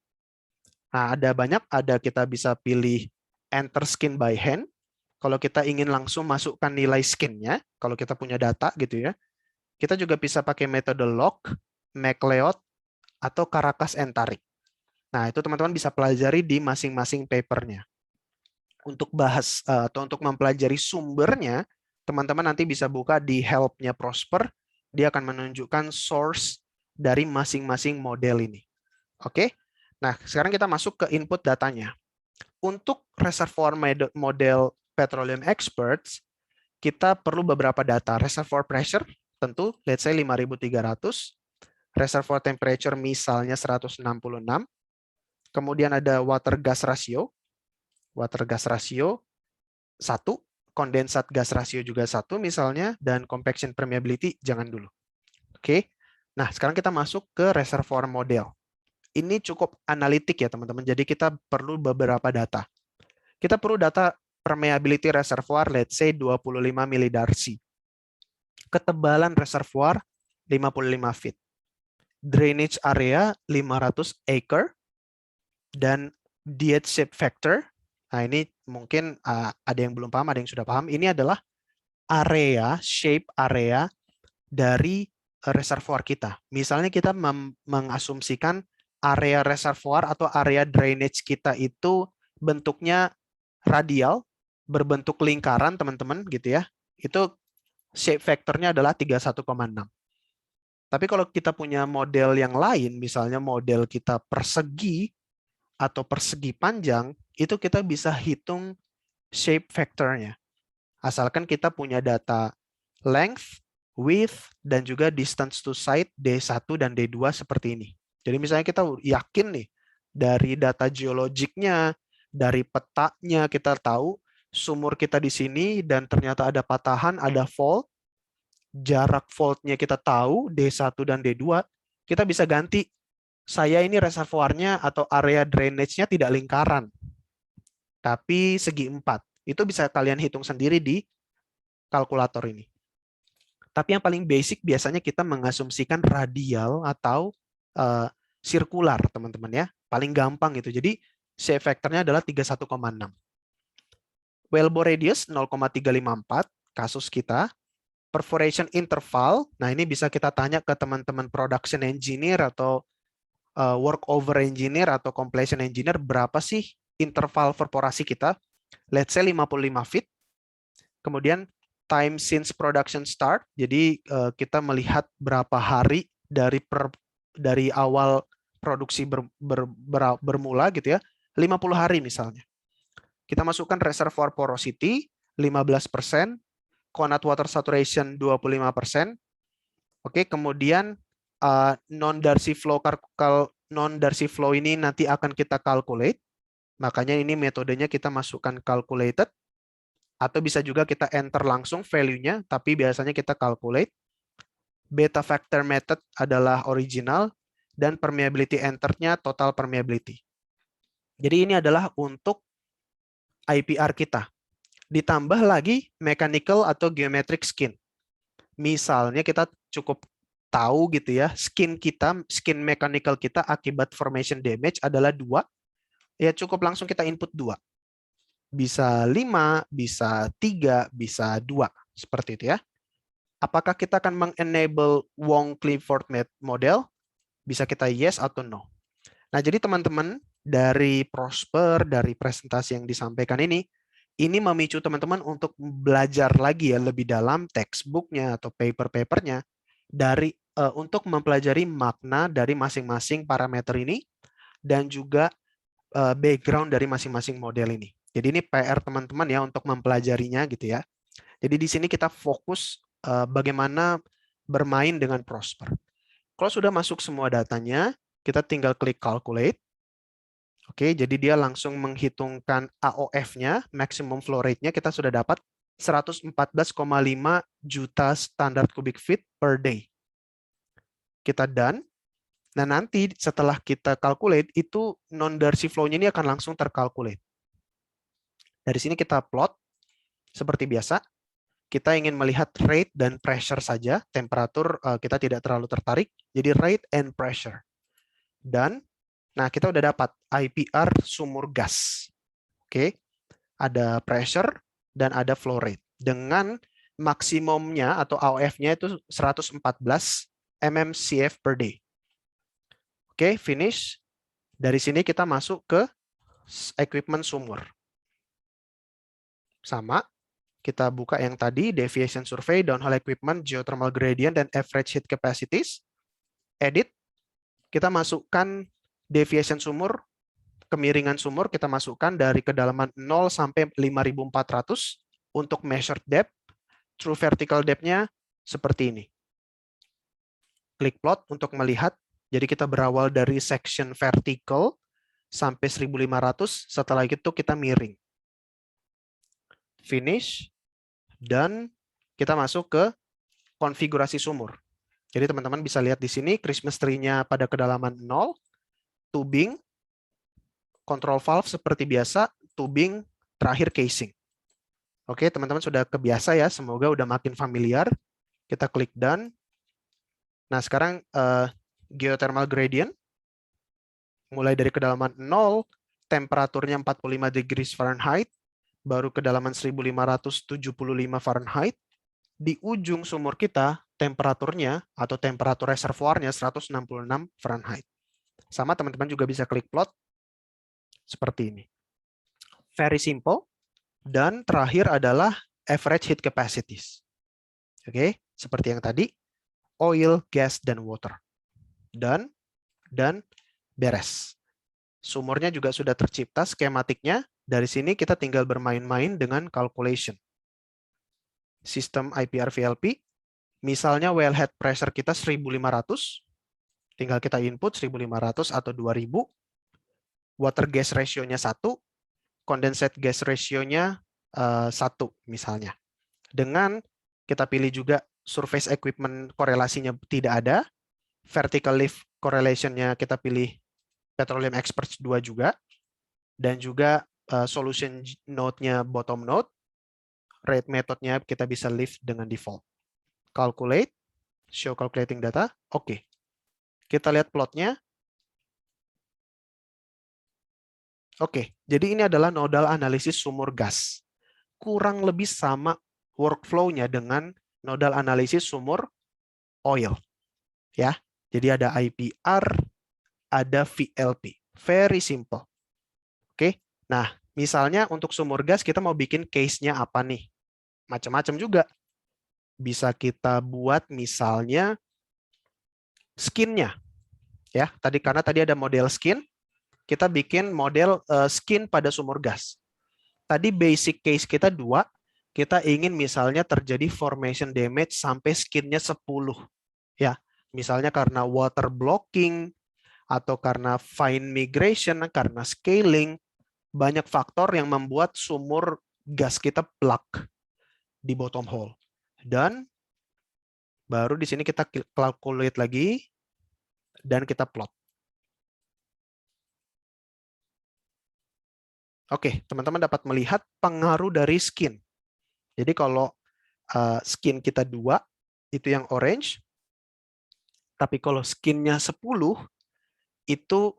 Nah, ada banyak, kita bisa pilih enter skin by hand. Kalau kita ingin langsung masukkan nilai skinnya, kalau kita punya data gitu ya. Kita juga bisa pakai metode log, MacLeod, atau Caracas and Tarik. Nah, itu teman-teman bisa pelajari di masing-masing papernya. Untuk bahas atau untuk mempelajari sumbernya, teman-teman nanti bisa buka di help-nya Prosper. Dia akan menunjukkan source dari masing-masing model ini. Oke. Nah, sekarang kita masuk ke input datanya. Untuk reservoir model petroleum experts, kita perlu beberapa data. Reservoir pressure, tentu, let's say 5.300. Reservoir temperature misalnya 166. Kemudian ada water gas ratio. Water gas ratio 1, condensate gas ratio juga 1 misalnya, dan compaction permeability jangan dulu. Oke. Nah, sekarang kita masuk ke reservoir model. Ini cukup analitik ya teman-teman, jadi kita perlu beberapa data. Kita perlu data permeability reservoir, let's say 25 milidarcy. Ketebalan reservoir 55 feet. Drainage area 500 acre. Dan diet shape factor. Nah, ini mungkin ada yang belum paham, ada yang sudah paham. Ini adalah area, shape area dari reservoir kita. Misalnya kita mengasumsikan area reservoir atau area drainage kita itu bentuknya radial, berbentuk lingkaran, teman-teman, gitu ya. Itu shape factornya adalah 31,6. Tapi kalau kita punya model yang lain, misalnya model kita persegi atau persegi panjang, itu kita bisa hitung shape factornya. Asalkan kita punya data length, width, dan juga distance to site D1 dan D2 seperti ini. Jadi misalnya kita yakin nih, dari data geologiknya, dari petanya kita tahu sumur kita di sini dan ternyata ada patahan, ada fault, jarak faultnya kita tahu D1 dan D2, kita bisa ganti. Saya ini reservoirnya atau area drainage-nya tidak lingkaran, tapi segi 4. Itu bisa kalian hitung sendiri di kalkulator ini. Tapi yang paling basic biasanya kita mengasumsikan radial atau sirkular, teman-teman ya. Paling gampang itu. Jadi shape factor-nya adalah 31,6. Wellbore radius 0,354 kasus kita. Perforation interval, nah ini bisa kita tanya ke teman-teman production engineer atau workover engineer atau completion engineer, berapa sih interval perforasi kita? Let's say 55 feet. Kemudian time since production start. Jadi kita melihat berapa hari dari awal produksi bermula gitu ya. 50 hari misalnya. Kita masukkan reservoir porosity 15%, conduit water saturation 25%. Oke, kemudian non-Darcy flow ini nanti akan kita calculate. Makanya ini metodenya kita masukkan calculated, atau bisa juga kita enter langsung value-nya, tapi biasanya kita calculate. Beta factor method adalah original, dan permeability entered-nya total permeability. Jadi ini adalah untuk IPR kita. Ditambah lagi mechanical atau geometric skin. Misalnya kita cukup tahu gitu ya, skin mechanical kita akibat formation damage adalah 2. Ya cukup langsung kita input 2. Bisa 5, bisa 3, bisa 2. Seperti itu ya. Apakah kita akan mengenable Wong-Clifford model? Bisa kita yes atau no. Nah, jadi teman-teman, dari Prosper, dari presentasi yang disampaikan ini memicu teman-teman untuk belajar lagi ya lebih dalam textbook-nya atau paper-papernya untuk mempelajari makna dari masing-masing parameter ini dan juga background dari masing-masing model ini. Jadi ini PR teman-teman ya untuk mempelajarinya gitu ya. Jadi di sini kita fokus bagaimana bermain dengan Prosper. Kalau sudah masuk semua datanya, kita tinggal klik calculate. Oke, jadi dia langsung menghitungkan AOF-nya, maximum flow rate-nya kita sudah dapat 114,5 juta standar cubic feet per day. Kita done. Nah, nanti setelah kita calculate, itu non-Darcy flow-nya ini akan langsung terkalkulate. Dari sini kita plot, seperti biasa. Kita ingin melihat rate dan pressure saja. Temperatur kita tidak terlalu tertarik. Jadi rate and pressure. Dan, nah kita udah dapat IPR sumur gas. Oke, ada pressure dan ada flow rate. Dengan maksimumnya atau AOF-nya itu 114 mmCF per day. Oke, finish. Dari sini kita masuk ke equipment sumur. Sama, kita buka yang tadi, deviation survey, downhole equipment, geothermal gradient, dan average heat capacities. Edit, kita masukkan deviation sumur, kemiringan sumur, kita masukkan dari kedalaman 0 sampai 5.400 untuk measured depth. True vertical depth-nya seperti ini. Klik plot untuk melihat, jadi kita berawal dari section vertical sampai 1.500, setelah itu kita miring. Finish, dan kita masuk ke konfigurasi sumur. Jadi teman-teman bisa lihat di sini Christmas tree-nya pada kedalaman 0, tubing, control valve seperti biasa, tubing, terakhir casing. Oke, teman-teman sudah kebiasa ya, semoga udah makin familiar. Kita klik done. Nah, sekarang geothermal gradient, mulai dari kedalaman 0, temperaturnya 45 degrees Fahrenheit, baru kedalaman 1575 Fahrenheit. Di ujung sumur kita, temperaturnya atau temperatur reservoirnya 166 Fahrenheit. Sama teman-teman juga bisa klik plot seperti ini. Very simple. Dan terakhir adalah average heat capacities. Oke, seperti yang tadi, oil, gas, dan water. Dan beres. Sumurnya juga sudah tercipta skematiknya. Dari sini kita tinggal bermain-main dengan calculation. Sistem IPR VLP, misalnya wellhead pressure kita 1.500, tinggal kita input 1.500 atau 2.000. Water gas ratio-nya 1, condensate gas ratio-nya 1 misalnya. Dengan kita pilih juga surface equipment korelasinya tidak ada, vertical lift correlation-nya kita pilih petroleum experts 2 juga, dan juga solution node-nya bottom node, rate method-nya kita bisa lift dengan default. Calculate, show calculating data, oke. Kita lihat plotnya. Oke, jadi ini adalah nodal analisis sumur gas. Kurang lebih sama workflow-nya dengan nodal analisis sumur oil. Ya, jadi ada IPR, ada VLP. Very simple. Oke. Nah, misalnya untuk sumur gas kita mau bikin case-nya apa nih? Macam-macam juga. Bisa kita buat misalnya skin-nya. Ya, karena tadi ada model skin, kita bikin model skin pada sumur gas. Tadi basic case kita 2, kita ingin misalnya terjadi formation damage sampai skin-nya 10. Ya, misalnya karena water blocking, atau karena fine migration, karena scaling, banyak faktor yang membuat sumur gas kita plug di bottom hole. Dan baru di sini kita calculate lagi, dan kita plot. Oke, teman-teman dapat melihat pengaruh dari skin. Jadi kalau skin kita 2, itu yang orange. Tapi kalau skinnya 10, itu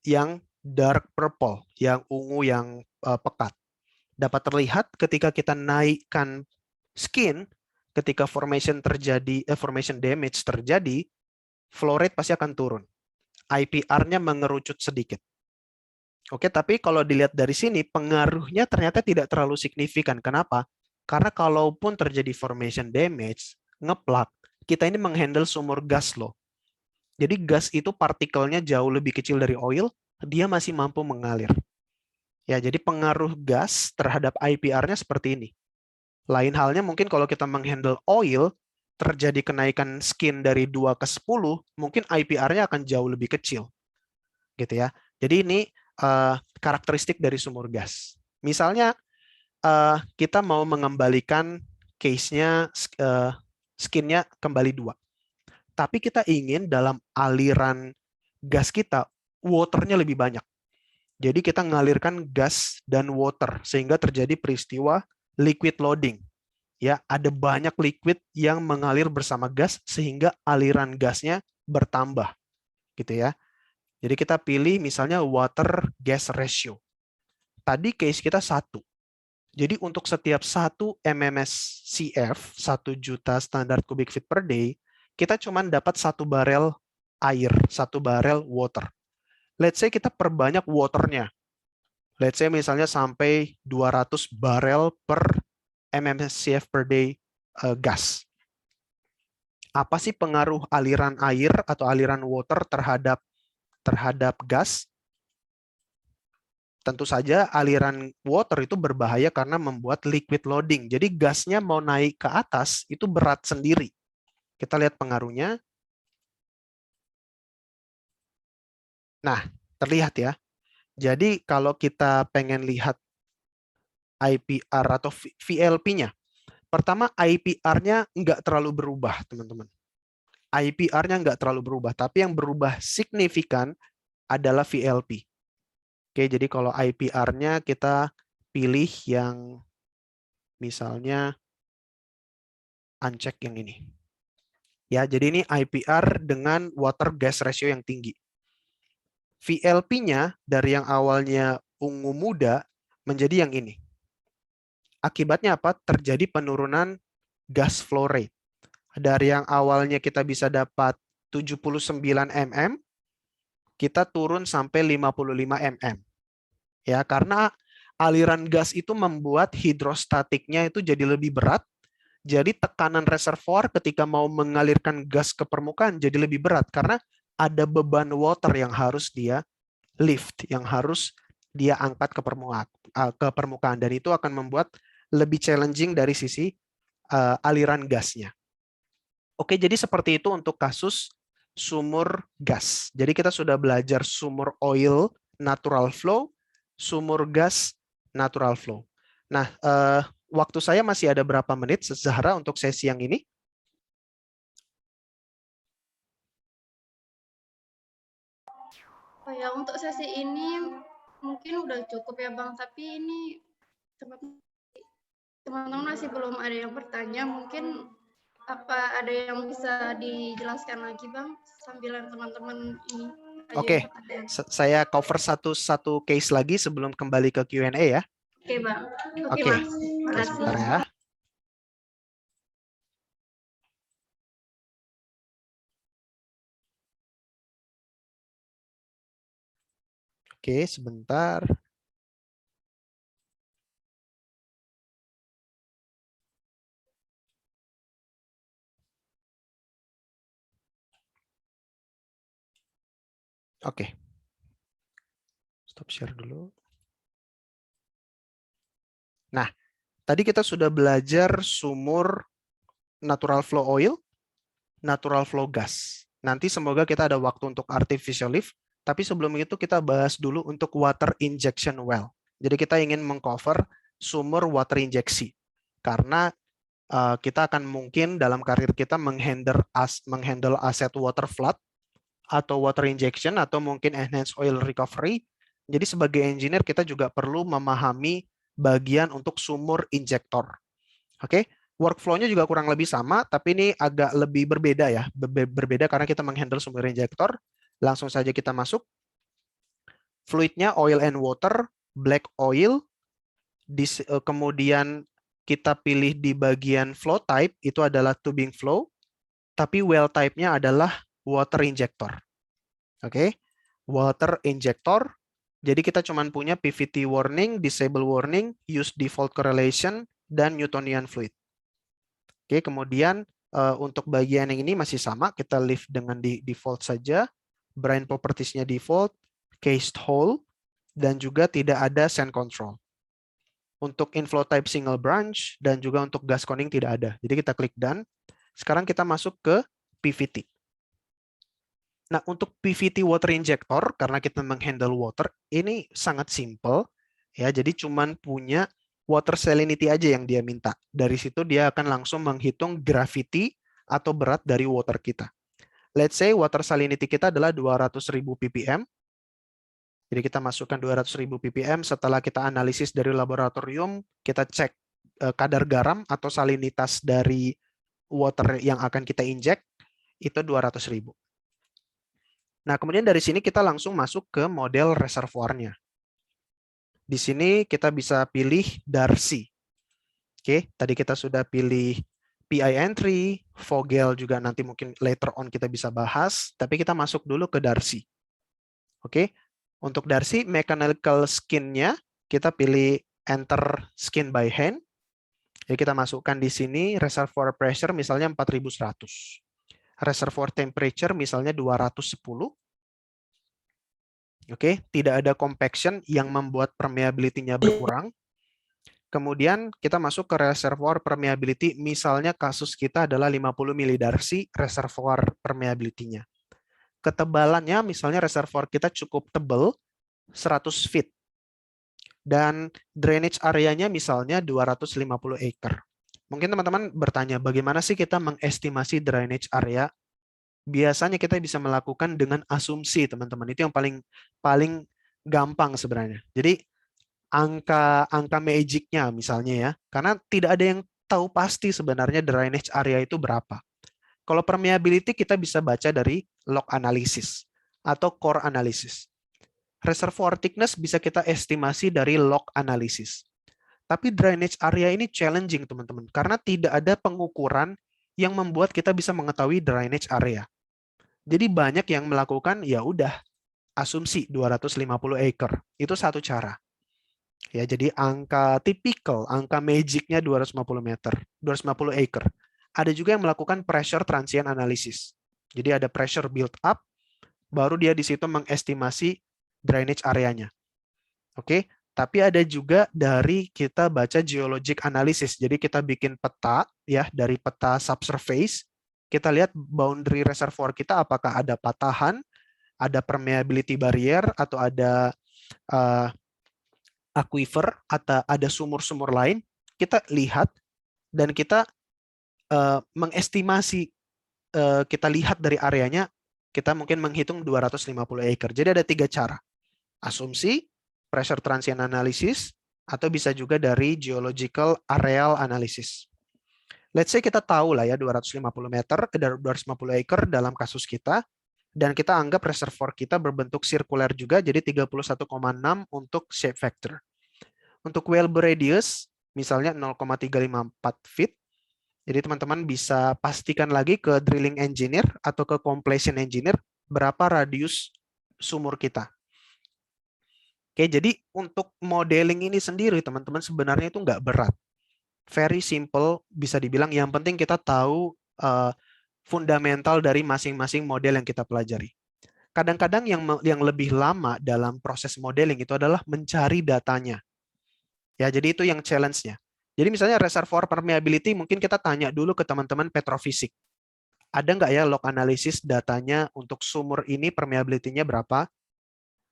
yang dark purple, yang ungu, yang pekat. Dapat terlihat ketika kita naikkan skin, ketika formation damage terjadi, flow rate pasti akan turun. IPR-nya mengerucut sedikit. Oke, tapi kalau dilihat dari sini, pengaruhnya ternyata tidak terlalu signifikan. Kenapa? Karena kalaupun terjadi formation damage, ngeplak, kita ini menghandle sumur gas loh. Jadi gas itu partikelnya jauh lebih kecil dari oil, dia masih mampu mengalir. Ya, jadi pengaruh gas terhadap IPR-nya seperti ini. Lain halnya mungkin kalau kita menghandle oil, terjadi kenaikan skin dari 2 ke 10, mungkin IPR-nya akan jauh lebih kecil. Gitu ya. Jadi ini karakteristik dari sumur gas. Misalnya kita mau mengembalikan case-nya skin-nya kembali 2. Tapi kita ingin dalam aliran gas kita, water-nya lebih banyak. Jadi kita mengalirkan gas dan water sehingga terjadi peristiwa liquid loading. Ya, ada banyak liquid yang mengalir bersama gas sehingga aliran gasnya bertambah. Gitu ya. Jadi kita pilih misalnya water gas ratio. Tadi case kita 1. Jadi untuk setiap 1 MMSCF, 1 juta standar cubic feet per day, kita cuma dapat 1 barel air, 1 barel water. Let's say kita perbanyak waternya. Let's say misalnya sampai 200 barel per MMSCF per day gas. Apa sih pengaruh aliran air atau aliran water terhadap gas? Tentu saja aliran water itu berbahaya karena membuat liquid loading. Jadi gasnya mau naik ke atas itu berat sendiri. Kita lihat pengaruhnya. Nah, terlihat ya. Jadi kalau kita pengen lihat IPR atau VLP-nya, pertama IPR-nya nggak terlalu berubah, teman-teman. IPR-nya nggak terlalu berubah, tapi yang berubah signifikan adalah VLP. Oke, jadi kalau IPR-nya kita pilih yang misalnya uncheck yang ini. Ya, jadi ini IPR dengan water gas ratio yang tinggi. VLP-nya dari yang awalnya ungu muda menjadi yang ini. Akibatnya apa? Terjadi penurunan gas flow rate. Dari yang awalnya kita bisa dapat 79 mm, kita turun sampai 55 mm. Ya, karena aliran gas itu membuat hidrostatiknya itu jadi lebih berat. Jadi tekanan reservoir ketika mau mengalirkan gas ke permukaan jadi lebih berat karena ada beban water yang harus dia lift, yang harus dia angkat ke permukaan, dan itu akan membuat lebih challenging dari sisi aliran gasnya. Oke, jadi seperti itu untuk kasus sumur gas. Jadi kita sudah belajar sumur oil natural flow, sumur gas natural flow. Nah, waktu saya masih ada berapa menit, Zahra, untuk sesi yang ini? Oh ya, untuk sesi ini mungkin udah cukup ya Bang, tapi ini teman-teman masih belum ada yang bertanya, mungkin apa ada yang bisa dijelaskan lagi Bang, sambilan teman-teman ini aja yang Oke, bertanya. saya cover satu case lagi sebelum kembali ke Q&A ya. Oke Bang, oke Oke, Mas, sebentar makasih. ya. Oke, sebentar. Oke. Stop share dulu. Nah, tadi kita sudah belajar sumur natural flow oil, natural flow gas. Nanti semoga kita ada waktu untuk artificial lift, tapi sebelum itu kita bahas dulu untuk water injection well. Jadi kita ingin mengcover sumur water injeksi. Karena kita akan mungkin dalam karir kita menghandle aset water flood atau water injection atau mungkin enhanced oil recovery. Jadi sebagai engineer kita juga perlu memahami bagian untuk sumur injektor. Oke, workflow-nya juga kurang lebih sama, tapi ini agak lebih berbeda ya. Berbeda karena kita menghandle sumur injektor. Langsung saja kita masuk. Fluidnya oil and water, black oil. Kemudian kita pilih di bagian flow type, itu adalah tubing flow. Tapi well type-nya adalah water injector. Oke, water injector. Jadi kita cuma punya PVT warning, disable warning, use default correlation, dan Newtonian fluid. Oke, kemudian untuk bagian yang ini masih sama, kita leave dengan default saja. Brine properties-nya default, cased hole, dan juga tidak ada sand control. Untuk inflow type single branch, dan juga untuk gas coning tidak ada. Jadi kita klik done. Sekarang kita masuk ke PVT. Nah, untuk PVT water injector, karena kita menghandle water, ini sangat simple. Ya, jadi cuman punya water salinity aja yang dia minta. Dari situ dia akan langsung menghitung gravity atau berat dari water kita. Let's say water salinity kita adalah 200.000 ppm. Jadi kita masukkan 200.000 ppm. Setelah kita analisis dari laboratorium, kita cek kadar garam atau salinitas dari water yang akan kita inject, itu 200.000. Nah, kemudian dari sini kita langsung masuk ke model reservoirnya. Di sini kita bisa pilih Darcy. Oke, tadi kita sudah pilih PI entry, Vogel juga nanti mungkin later on kita bisa bahas, tapi kita masuk dulu ke Darcy. Oke, untuk Darcy mechanical skin-nya kita pilih enter skin by hand. Jadi kita masukkan di sini reservoir pressure misalnya 4100. Reservoir temperature misalnya 210. Oke, tidak ada compaction yang membuat permeability-nya berkurang. Kemudian kita masuk ke reservoir permeability, misalnya kasus kita adalah 50 milidarcy reservoir permeability-nya. Ketebalannya misalnya reservoir kita cukup tebal, 100 feet. Dan drainage area-nya misalnya 250 acre. Mungkin teman-teman bertanya, bagaimana sih kita mengestimasi drainage area? Biasanya kita bisa melakukan dengan asumsi, teman-teman. Itu yang paling gampang sebenarnya. Jadi angka magic-nya misalnya ya, karena tidak ada yang tahu pasti sebenarnya drainage area itu berapa. Kalau permeability kita bisa baca dari log analysis atau core analysis. Reservoir thickness bisa kita estimasi dari log analysis. Tapi drainage area ini challenging, teman-teman, karena tidak ada pengukuran yang membuat kita bisa mengetahui drainage area. Jadi banyak yang melakukan ya udah asumsi 250 acre. Itu satu cara. Ya, jadi angka tipikal, angka magic-nya 250 meter, 250 acre. Ada juga yang melakukan pressure transient analysis. Jadi ada pressure build up, baru dia di situ mengestimasi drainage areanya. Oke, tapi ada juga dari kita baca geologic analysis. Jadi kita bikin peta ya, dari peta subsurface. Kita lihat boundary reservoir kita apakah ada patahan, ada permeability barrier, atau ada aquifer, atau ada sumur-sumur lain. Kita lihat dan kita mengestimasi, kita lihat dari areanya, kita mungkin menghitung 250 acre. Jadi ada 3 cara. Asumsi, pressure transient analysis, atau bisa juga dari geological areal analysis. Let's say kita tahu lah ya 250 meter ke 250 acre dalam kasus kita, dan kita anggap reservoir kita berbentuk sirkuler juga, jadi 31,6 untuk shape factor. Untuk well radius, misalnya 0,354 feet, jadi teman-teman bisa pastikan lagi ke drilling engineer atau ke completion engineer berapa radius sumur kita. Oke, jadi untuk modeling ini sendiri, teman-teman, sebenarnya itu nggak berat. Very simple, bisa dibilang yang penting kita tahu fundamental dari masing-masing model yang kita pelajari. Kadang-kadang yang lebih lama dalam proses modeling itu adalah mencari datanya. Ya, jadi itu yang challenge-nya. Jadi misalnya reservoir permeability, mungkin kita tanya dulu ke teman-teman petrofisik. Ada nggak ya log analysis datanya untuk sumur ini permeability-nya berapa?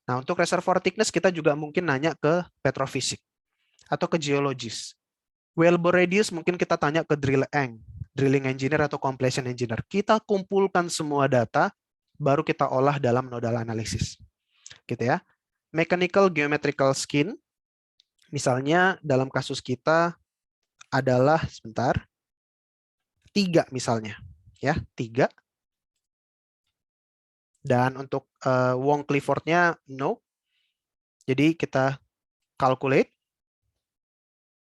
Nah, untuk reservoir thickness kita juga mungkin nanya ke petrofisik atau ke geologis. Wellbore radius mungkin kita tanya ke drilling engineer atau completion engineer. Kita kumpulkan semua data, baru kita olah dalam nodal analysis. Gitu ya. Mechanical geometrical skin, misalnya dalam kasus kita adalah, sebentar, 3 misalnya. Ya, 3. Dan untuk Wong Clifford-nya, no. Jadi kita calculate.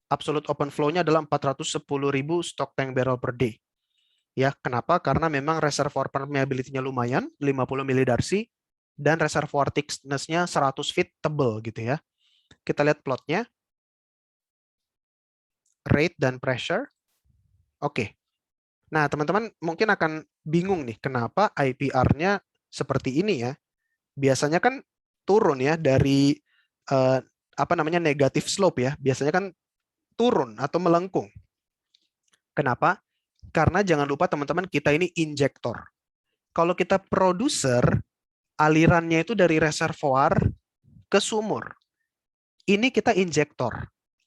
Absolute open flow-nya adalah 410.000 stock tank barrel per day. Ya, kenapa? Karena memang reservoir permeability-nya lumayan, 50 milidarcy, dan reservoir thickness-nya 100 feet tebal gitu ya. Kita lihat plotnya. Rate dan pressure. Oke. Nah, teman-teman mungkin akan bingung nih, kenapa IPR-nya seperti ini ya. Biasanya kan turun ya dari negative slope ya. Biasanya kan turun atau melengkung. Kenapa? Karena jangan lupa teman-teman, kita ini injektor. Kalau kita produser, alirannya itu dari reservoir ke sumur. Ini kita injektor.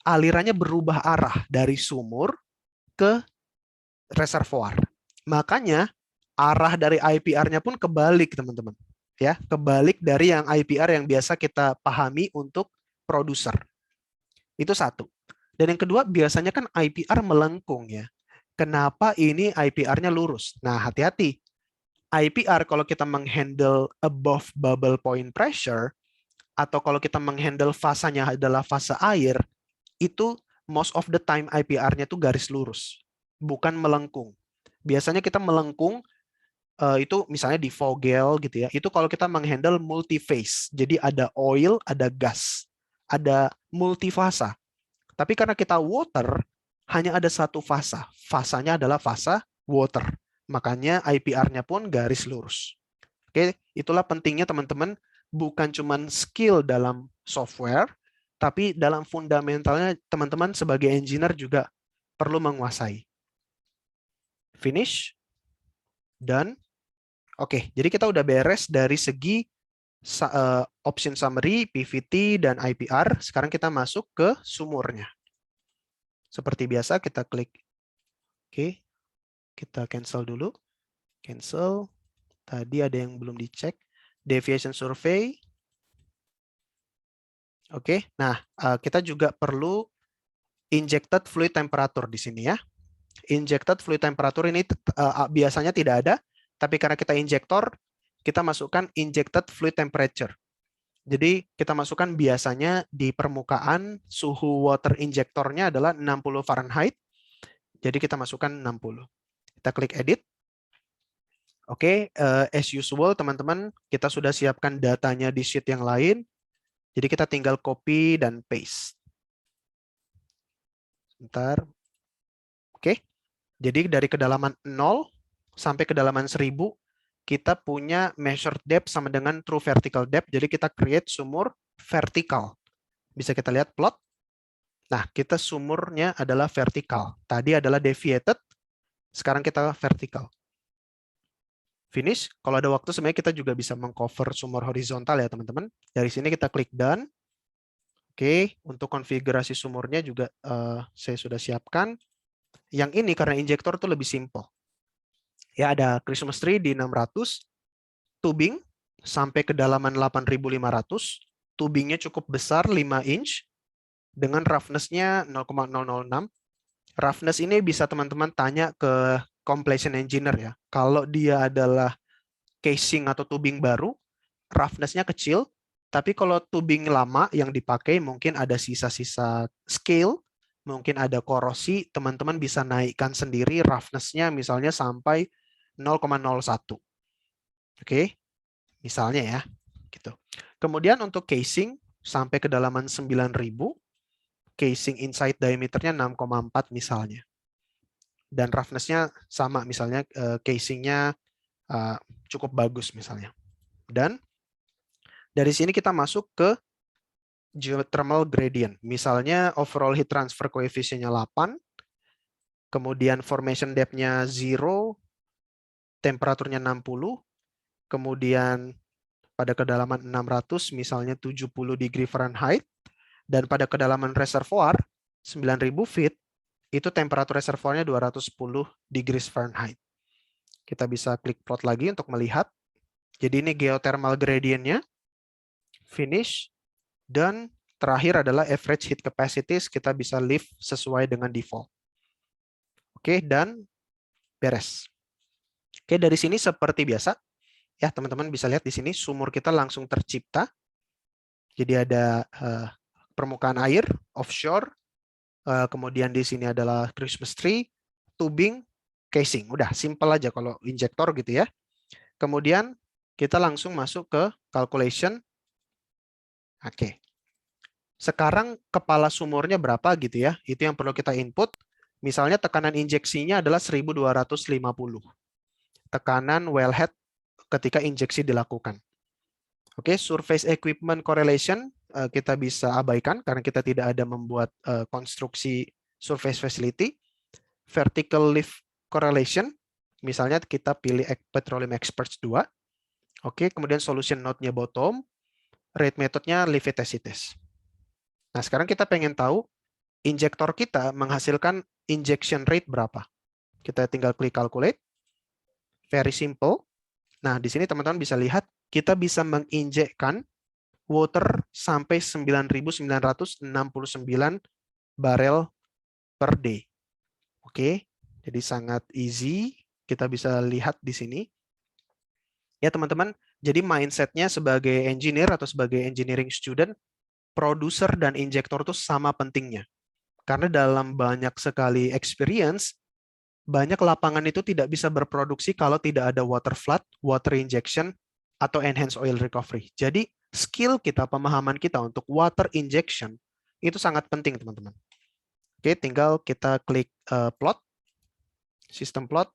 Alirannya berubah arah dari sumur ke reservoir. Makanya arah dari IPR-nya pun kebalik, teman-teman. Ya, kebalik dari yang IPR yang biasa kita pahami untuk produser. Itu satu. Dan yang kedua, biasanya kan IPR melengkung ya. Kenapa ini IPR-nya lurus? Nah, hati-hati. IPR kalau kita menghandle above bubble point pressure, atau kalau kita menghandle fasanya adalah fase air, itu most of the time IPR-nya itu garis lurus, bukan melengkung. Biasanya kita melengkung, itu misalnya di Vogel gitu ya, itu kalau kita menghandle multi-phase. Jadi ada oil, ada gas, ada multifasa. Tapi karena kita water, hanya ada satu fasa. Fasanya adalah fasa water. Makanya IPR-nya pun garis lurus. Oke, itulah pentingnya teman-teman, bukan cuma skill dalam software, tapi dalam fundamentalnya teman-teman sebagai engineer juga perlu menguasai. Finish. Done. Oke, jadi kita udah beres dari segi option summary, PVT, dan IPR. Sekarang kita masuk ke sumurnya. Seperti biasa kita klik. Oke, kita cancel dulu. Cancel. Tadi ada yang belum dicek. Deviation survey. Oke, nah kita juga perlu injected fluid temperature di sini ya. Injected fluid temperature ini biasanya tidak ada, tapi karena kita injektor, kita masukkan injected fluid temperature. Jadi kita masukkan biasanya di permukaan suhu water injektornya adalah 60 Fahrenheit. Jadi kita masukkan 60. Kita klik edit. Oke, as usual teman-teman, kita sudah siapkan datanya di sheet yang lain. Jadi kita tinggal copy dan paste. Sebentar. Oke. Jadi dari kedalaman 0 sampai kedalaman 1000, kita punya measured depth sama dengan true vertical depth. Jadi kita create sumur vertikal. Bisa kita lihat plot. Nah, kita sumurnya adalah vertikal. Tadi adalah deviated, sekarang kita vertikal. Finish. Kalau ada waktu sebenarnya kita juga bisa mengcover sumur horizontal ya teman-teman. Dari sini kita klik done. Oke, untuk konfigurasi sumurnya juga saya sudah siapkan. Yang ini karena injektor itu lebih simple. Ya, ada Christmas tree di 600, tubing sampai kedalaman 8.500. Tubingnya cukup besar, 5 inch, dengan roughness-nya 0,006. Roughness ini bisa teman-teman tanya ke completion engineer ya. Kalau dia adalah casing atau tubing baru, roughness-nya kecil. Tapi kalau tubing lama yang dipakai mungkin ada sisa-sisa scale, mungkin ada korosi, teman-teman bisa naikkan sendiri roughness-nya misalnya sampai 0,01. Oke, misalnya ya. Gitu. Kemudian untuk casing, sampai kedalaman 9.000, casing inside diameternya 6,4 misalnya. Dan roughness-nya sama, misalnya casingnya cukup bagus misalnya. Dan dari sini kita masuk ke geothermal gradient. Misalnya overall heat transfer coefficient-nya 8, kemudian formation depth-nya 0, temperaturnya 60, kemudian pada kedalaman 600 misalnya 70 degree Fahrenheit, dan pada kedalaman reservoir 9.000 feet, itu temperatur reservoirnya 210 degrees Fahrenheit. Kita bisa klik plot lagi untuk melihat. Jadi ini geothermal gradient-nya, finish, dan terakhir adalah average heat capacities, kita bisa leave sesuai dengan default. Oke, dan beres. Oke, dari sini seperti biasa, ya teman-teman bisa lihat di sini sumur kita langsung tercipta. Jadi ada permukaan air, offshore, kemudian di sini adalah Christmas tree, tubing, casing. Udah, simple aja kalau injektor gitu ya. Kemudian kita langsung masuk ke calculation. Oke. Sekarang kepala sumurnya berapa gitu ya? Itu yang perlu kita input. Misalnya tekanan injeksinya adalah 1250. Tekanan wellhead ketika injeksi dilakukan. Oke, surface equipment correlation kita bisa abaikan karena kita tidak ada membuat konstruksi surface facility. Vertical lift correlation, misalnya kita pilih Petroleum Experts 2. Oke, kemudian solution node-nya bottom, rate methodnya Leviticity. Nah, sekarang kita pengen tahu injektor kita menghasilkan injection rate berapa. Kita tinggal klik calculate. Very simple. Nah, di sini teman-teman bisa lihat kita bisa menginjekkan water sampai 9.969 barel per day. Oke, jadi sangat easy. Kita bisa lihat di sini. Ya teman-teman, jadi mindset-nya sebagai engineer atau sebagai engineering student, produser dan injektor itu sama pentingnya. Karena dalam banyak sekali experience, banyak lapangan itu tidak bisa berproduksi kalau tidak ada water flood, water injection, atau enhanced oil recovery. Jadi skill kita, pemahaman kita untuk water injection itu sangat penting teman-teman. Oke, tinggal kita klik plot, sistem plot.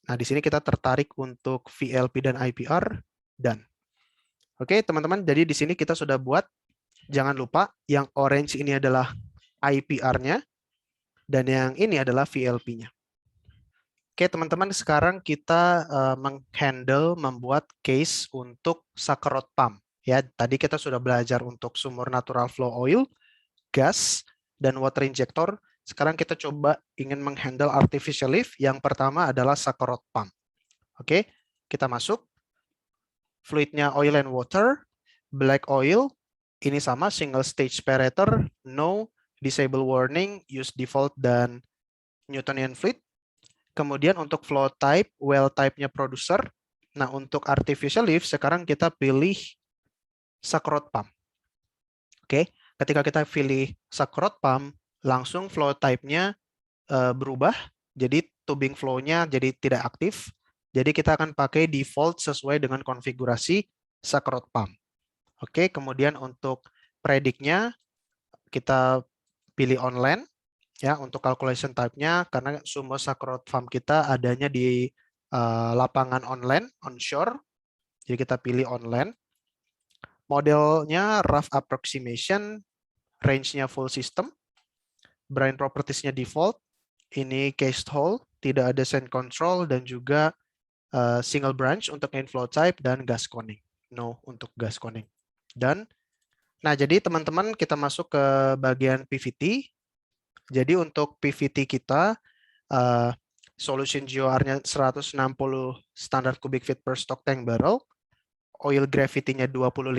Nah, di sini kita tertarik untuk VLP dan IPR, dan oke teman-teman, jadi di sini kita sudah buat, jangan lupa yang orange ini adalah IPR-nya, dan yang ini adalah VLP-nya. Oke teman-teman, sekarang kita menghandle, membuat case untuk Saccharod pump. Ya, tadi kita sudah belajar untuk sumur natural flow oil, gas, dan water injector. Sekarang kita coba ingin menghandle artificial lift. Yang pertama adalah Saccharod pump. Oke, kita masuk. Fluidnya oil and water, black oil, ini sama single stage separator, no, disable warning, use default, dan Newtonian fluid. Kemudian untuk flow type, well type-nya producer. Nah, untuk artificial lift, sekarang kita pilih Saccharod pump. Oke, ketika kita pilih Saccharod pump, langsung flow type-nya berubah. Jadi tubing flow-nya jadi tidak aktif. Jadi kita akan pakai default sesuai dengan konfigurasi Saccharod pump. Oke, kemudian untuk predict-nya kita pilih online. Ya, untuk calculation type-nya, karena sumur Saccharod pump kita adanya di lapangan online, onshore. Jadi kita pilih online. Modelnya rough approximation, range-nya full system, brine properties-nya default, ini cased hole, tidak ada sand control, dan juga single branch untuk inflow type, dan gas coning. No untuk gas coning. Dan, nah jadi teman-teman kita masuk ke bagian PVT. Jadi untuk PVT kita, solution GOR-nya 160 standard cubic feet per stock tank barrel, oil gravity-nya 25,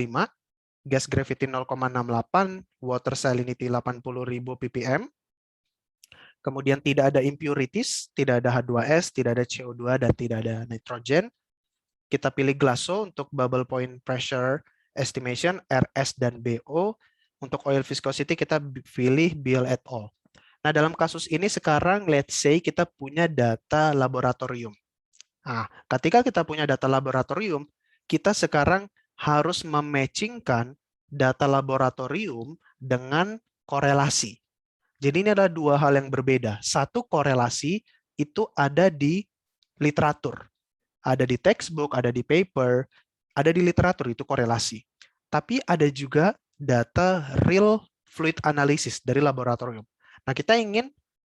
gas gravity 0,68, water salinity 80.000 ppm, kemudian tidak ada impurities, tidak ada H2S, tidak ada CO2, dan tidak ada nitrogen. Kita pilih GLASO untuk bubble point pressure estimation, RS dan BO. Untuk oil viscosity kita pilih Beal et al. Nah, dalam kasus ini sekarang let's say kita punya data laboratorium. Nah, ketika kita punya data laboratorium, kita sekarang harus mematchingkan data laboratorium dengan korelasi. Jadi ini adalah dua hal yang berbeda. Satu, korelasi itu ada di literatur. Ada di textbook, ada di paper, ada di literatur, itu korelasi. Tapi ada juga data real fluid analysis dari laboratorium. Nah, kita ingin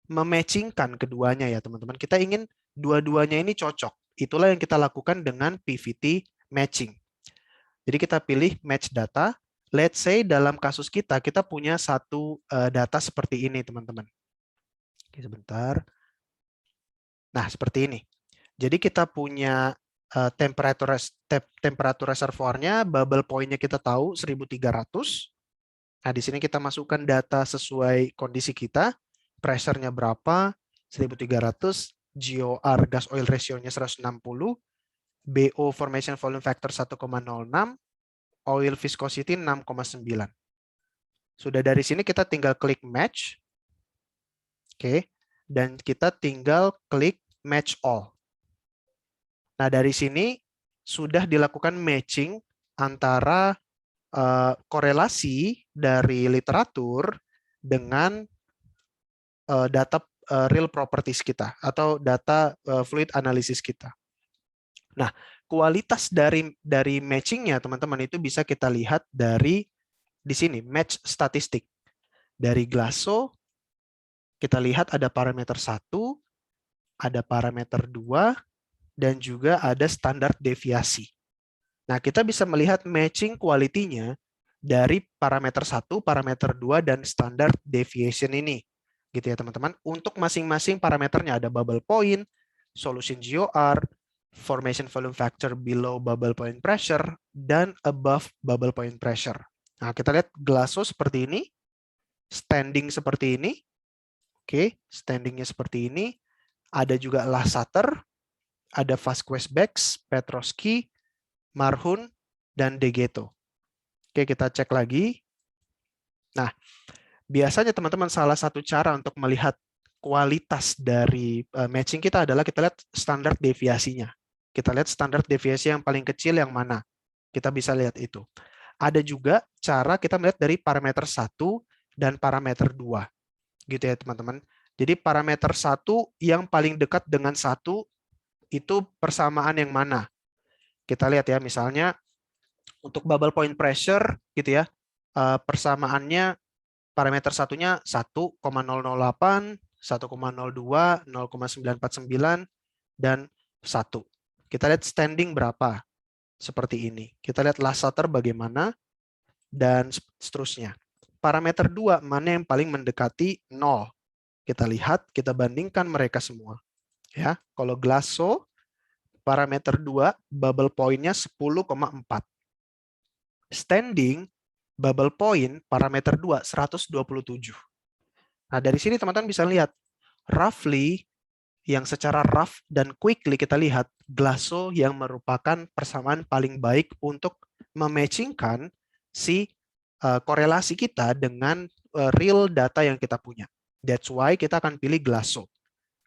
mematchingkan keduanya ya teman-teman. Kita ingin dua-duanya ini cocok. Itulah yang kita lakukan dengan PVT matching. Jadi kita pilih match data. Let's say dalam kasus kita punya satu data seperti ini teman-teman. Oke, sebentar. Nah, seperti ini. Jadi kita punya temperatur reservoirnya, bubble point-nya kita tahu 1300. Nah, di sini kita masukkan data sesuai kondisi kita. Pressure-nya berapa? 1300. GOR, gas oil ratio-nya 160. BO, formation volume factor 1,06. Oil viscosity 6,9. Sudah dari sini kita tinggal klik match. Oke. Dan kita tinggal klik match all. Nah, dari sini sudah dilakukan matching antara korelasi dari literatur dengan data real properties kita atau data fluid analysis kita. Nah, kualitas dari matchingnya teman-teman itu bisa kita lihat dari di sini match statistik. Dari Glasso kita lihat ada parameter 1, ada parameter 2, dan juga ada standar deviasi. Nah, kita bisa melihat matching quality-nya dari parameter 1, parameter 2, dan standard deviation ini. Gitu ya, teman-teman. Untuk masing-masing parameternya ada bubble point, solution GOR, formation volume factor below bubble point pressure, dan above bubble point pressure. Nah, kita lihat Glasso seperti ini, standing seperti ini. Oke, standingnya seperti ini. Ada juga Lassater, ada Vasquez-Bex, Petrosky, Marhun, dan Degeto. Oke, kita cek lagi. Nah, biasanya teman-teman salah satu cara untuk melihat kualitas dari matching kita adalah kita lihat standar deviasinya. Kita lihat standar deviasi yang paling kecil yang mana. Kita bisa lihat itu. Ada juga cara kita melihat dari parameter 1 dan parameter 2. Gitu ya, teman-teman. Jadi parameter 1 yang paling dekat dengan 1 itu persamaan yang mana? Kita lihat ya, misalnya untuk bubble point pressure gitu ya, persamaannya parameter satunya 1,008, 1,02, 0,949, dan 1. Kita lihat standing berapa? Seperti ini. Kita lihat Lassater bagaimana, dan seterusnya. Parameter 2, mana yang paling mendekati 0? Kita lihat, kita bandingkan mereka semua. Ya, kalau Glasso, parameter 2, bubble point-nya 10,4. Standing, bubble point, parameter 2, 127. Nah, dari sini teman-teman bisa lihat, roughly, yang secara rough dan quickly kita lihat, Glasso yang merupakan persamaan paling baik untuk mematchingkan si korelasi kita dengan real data yang kita punya. That's why kita akan pilih Glasso.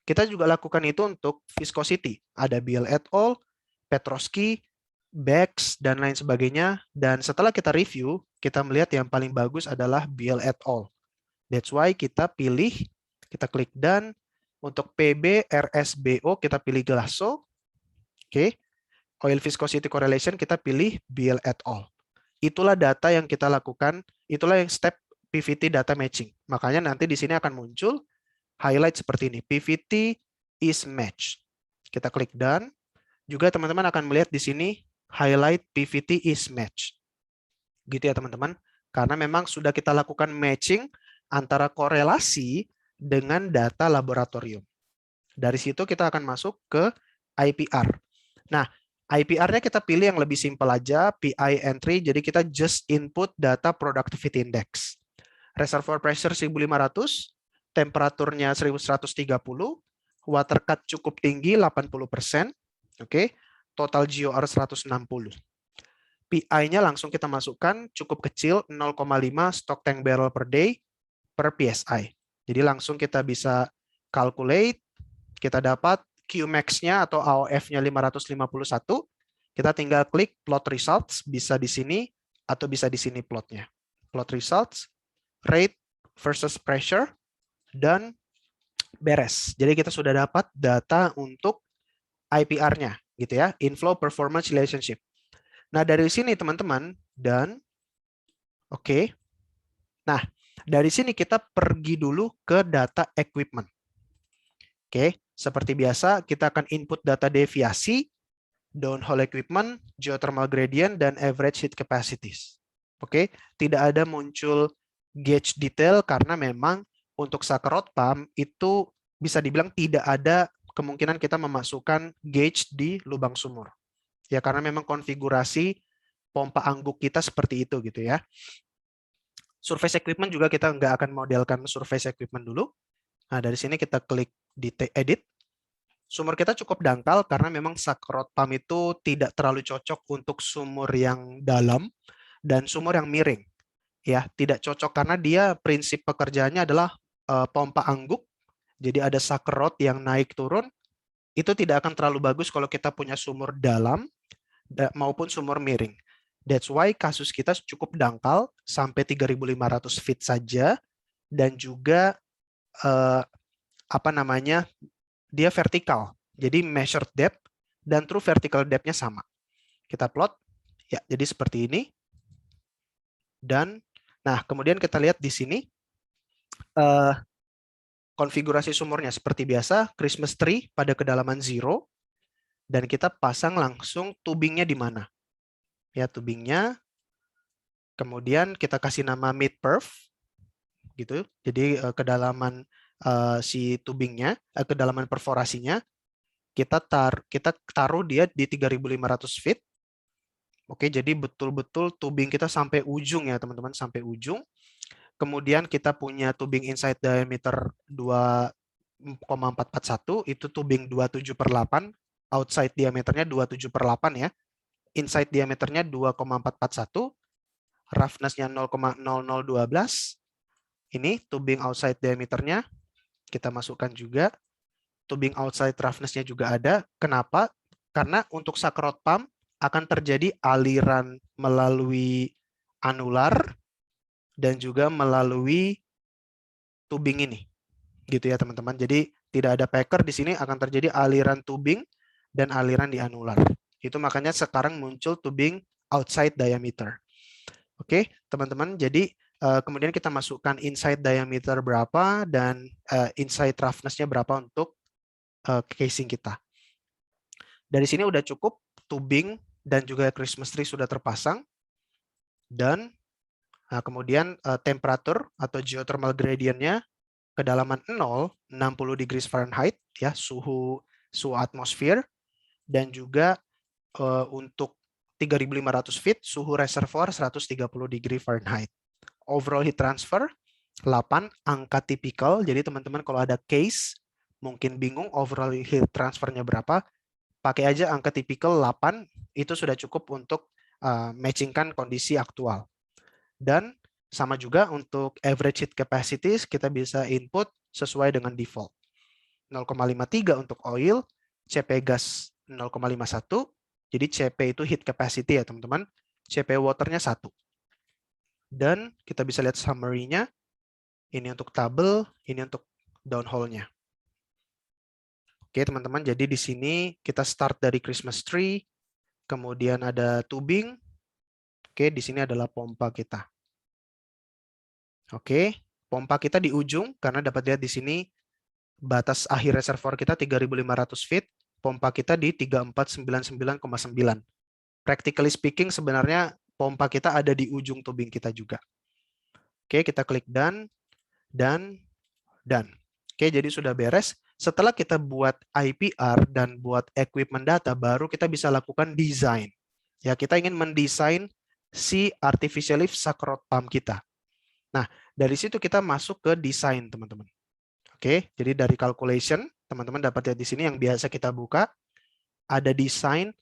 Kita juga lakukan itu untuk viscosity. Ada Beal et al., Petrosky, Bex, dan lain sebagainya. Dan setelah kita review, kita melihat yang paling bagus adalah Beal et al. That's why kita pilih, kita klik done. Untuk PB, RSBO, kita pilih Glasso. Oke. Oil viscosity correlation, kita pilih Beal et al. Itulah data yang kita lakukan, itulah yang step PVT data matching. Makanya nanti di sini akan muncul highlight seperti ini, PVT is matched. Kita klik done. Juga teman-teman akan melihat di sini highlight PVT is matched. Gitu ya teman-teman. Karena memang sudah kita lakukan matching antara korelasi dengan data laboratorium. Dari situ kita akan masuk ke IPR. Nah, IPR-nya kita pilih yang lebih simpel aja, PI entry, jadi kita just input data productivity index. Reservoir pressure 1500, temperaturnya 1130, water cut cukup tinggi 80%, oke, total GOR 160. PI-nya langsung kita masukkan cukup kecil 0,5 stock tank barrel per day per PSI. Jadi langsung kita bisa calculate, kita dapat Qmax-nya atau AOF-nya 551. Kita tinggal klik plot results, bisa di sini atau bisa di sini plotnya. Plot results, rate versus pressure, dan beres. Jadi kita sudah dapat data untuk IPR-nya, gitu ya, inflow performance relationship. Nah, dari sini teman-teman, dan oke. Nah, dari sini kita pergi dulu ke data equipment. Oke, seperti biasa kita akan input data deviasi, downhole equipment, geothermal gradient, dan average heat capacities. Oke, tidak ada muncul gauge detail karena memang untuk sucker rod pump itu bisa dibilang tidak ada kemungkinan kita memasukkan gauge di lubang sumur. Ya, karena memang konfigurasi pompa angguk kita seperti itu gitu ya. Surface equipment juga kita nggak akan modelkan surface equipment dulu. Nah, dari sini kita klik di edit. Sumur kita cukup dangkal karena memang sucker rod pump itu tidak terlalu cocok untuk sumur yang dalam dan sumur yang miring. Ya, tidak cocok karena dia prinsip pekerjaannya adalah pompa angguk. Jadi ada sucker rod yang naik turun. Itu tidak akan terlalu bagus kalau kita punya sumur dalam maupun sumur miring. That's why kasus kita cukup dangkal sampai 3.500 feet saja, dan juga dia vertikal. Jadi measured depth dan true vertical depth-nya sama. Kita plot, ya jadi seperti ini. Dan, nah kemudian kita lihat di sini, konfigurasi sumurnya seperti biasa, Christmas tree pada kedalaman 0, dan kita pasang langsung tubingnya di mana. Ya, tubingnya, kemudian kita kasih nama mid perf, gitu. Jadi kedalaman si tubingnya, kedalaman perforasinya, kita taruh dia di 3.500 feet. Oke, jadi betul-betul tubing kita sampai ujung ya teman-teman, sampai ujung. Kemudian kita punya tubing inside diameter 2,441, itu tubing 27/8, outside diameternya 27/8 ya. Inside diameternya 2,441, roughness-nya 0,0012. Ini tubing outside diameternya, kita masukkan juga. Tubing outside roughness-nya juga ada. Kenapa? Karena untuk sucker rod pump akan terjadi aliran melalui anular dan juga melalui tubing ini. Gitu ya teman-teman. Jadi tidak ada packer di sini, akan terjadi aliran tubing dan aliran di anular. Itu makanya sekarang muncul tubing outside diameter. Oke, teman-teman. Jadi kemudian kita masukkan inside diameter berapa dan inside roughness-nya berapa untuk casing kita. Dari sini udah cukup, tubing dan juga Christmas tree sudah terpasang. Dan kemudian temperatur atau geothermal gradient-nya kedalaman 0, 60 degrees Fahrenheit, ya, suhu atmosfer, dan juga untuk 3.500 feet, suhu reservoir 130 degree Fahrenheit. Overall heat transfer 8, angka tipikal. Jadi teman-teman kalau ada case mungkin bingung overall heat transfernya berapa, pakai aja angka tipikal 8, itu sudah cukup untuk matchingkan kondisi aktual. Dan sama juga untuk average heat capacities, kita bisa input sesuai dengan default. 0,53 untuk oil, CP gas 0,51, jadi CP itu heat capacity ya teman-teman, CP waternya 1. Dan kita bisa lihat summary-nya, ini untuk tabel, ini untuk downhole-nya. Oke teman-teman, jadi di sini kita start dari Christmas tree, kemudian ada tubing, oke di sini adalah pompa kita. Oke, pompa kita di ujung, karena dapat lihat di sini batas akhir reservoir kita 3.500 feet, pompa kita di 3499,9. Practically speaking, sebenarnya pompa kita ada di ujung tubing kita juga. Oke, kita klik done, dan done. Oke, jadi sudah beres. Setelah kita buat IPR dan buat equipment data, baru kita bisa lakukan desain. Ya, kita ingin mendesain si artificial lift sucker rod pump kita. Nah, dari situ kita masuk ke desain, teman-teman. Oke, jadi dari calculation, teman-teman dapat lihat di sini yang biasa kita buka, ada design,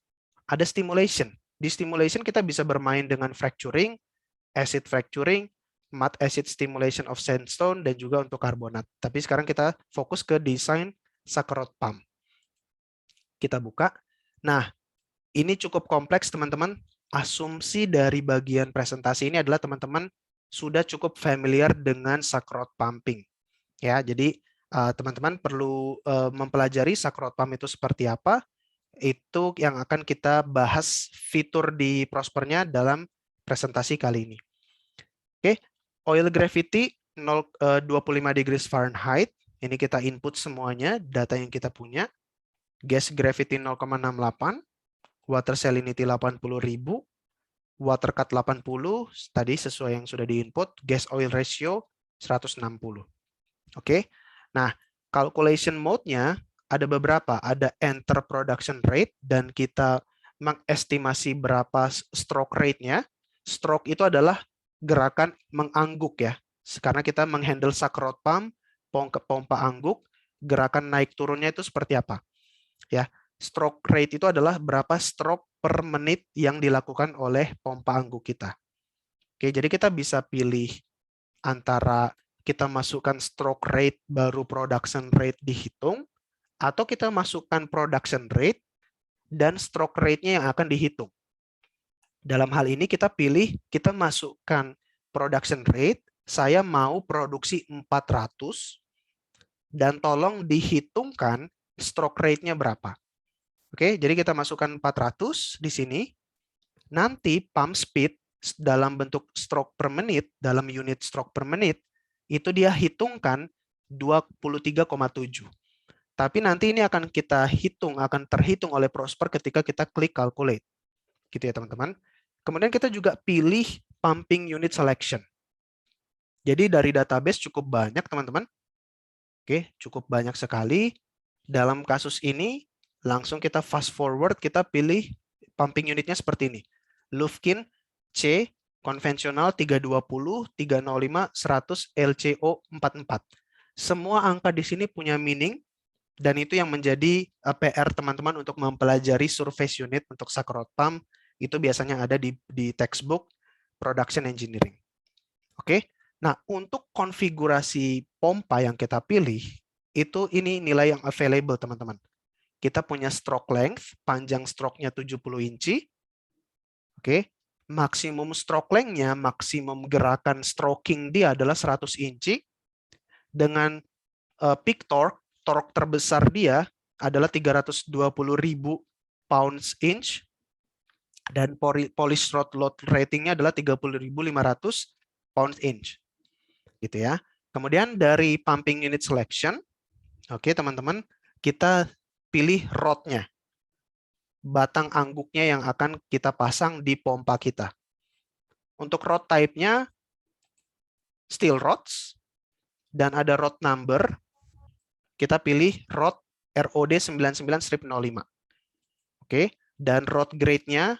ada stimulation. Di stimulation kita bisa bermain dengan fracturing, acid fracturing, mud acid stimulation of sandstone, dan juga untuk karbonat. Tapi sekarang kita fokus ke desain sucker rod pump. Kita buka. Nah, ini cukup kompleks, teman-teman. asumsi dari bagian presentasi ini adalah teman-teman sudah cukup familiar dengan sakrot pumping. Ya, jadi teman-teman perlu mempelajari sakrot pump itu seperti apa. Itu yang akan kita bahas fitur di Prospernya dalam presentasi kali ini. Oke, oil gravity 25 degrees Fahrenheit. Ini kita input semuanya, data yang kita punya. Gas gravity 0,68, water salinity 80.000, water cut 80, tadi sesuai yang sudah diinput, gas oil ratio 160. Oke, nah calculation mode-nya ada beberapa, ada enter production rate, dan kita mengestimasi berapa stroke rate-nya. Stroke itu adalah gerakan mengangguk ya, karena kita menghandle sakrot pump, pompa angguk, gerakan naik turunnya itu seperti apa. Ya, stroke rate itu adalah berapa stroke per menit yang dilakukan oleh pompa angguk kita. Oke, jadi kita bisa pilih antara kita masukkan stroke rate baru production rate dihitung, atau kita masukkan production rate dan stroke rate-nya yang akan dihitung. Dalam hal ini kita pilih, kita masukkan production rate, saya mau produksi 400, dan tolong dihitungkan stroke rate-nya berapa. Oke, jadi kita masukkan 400 di sini. Nanti pump speed dalam bentuk stroke per menit, dalam unit stroke per menit, itu dia hitungkan 23,7. Tapi nanti ini akan kita hitung, akan terhitung oleh Prosper ketika kita klik calculate. Gitu ya teman-teman. Kemudian kita juga pilih pumping unit selection. Jadi dari database cukup banyak teman-teman. Oke, cukup banyak sekali. Dalam kasus ini, langsung kita fast forward, kita pilih pumping unitnya seperti ini. Lufkin C konvensional 320, 305, 100, LCO 44. Semua angka di sini punya meaning, dan itu yang menjadi PR teman-teman untuk mempelajari surface unit untuk sakrot pump. Itu biasanya ada di textbook production engineering. Oke, nah untuk konfigurasi pompa yang kita pilih, itu ini nilai yang available teman-teman. Kita punya stroke length, panjang stroke-nya 70 inci. Oke, maksimum stroke length-nya, maksimum gerakan stroking dia adalah 100 inci. Dengan peak torque, torque terbesar dia adalah 320.000 pounds inch. Dan polish rod load rating-nya adalah 30.500 pounds inch. Gitu ya. Kemudian dari pumping unit selection, oke teman-teman, kita pilih rod-nya. Batang angguknya yang akan kita pasang di pompa kita. Untuk rod type-nya steel rods, dan ada rod number, kita pilih rod ROD 99-05. Oke, dan rod grade-nya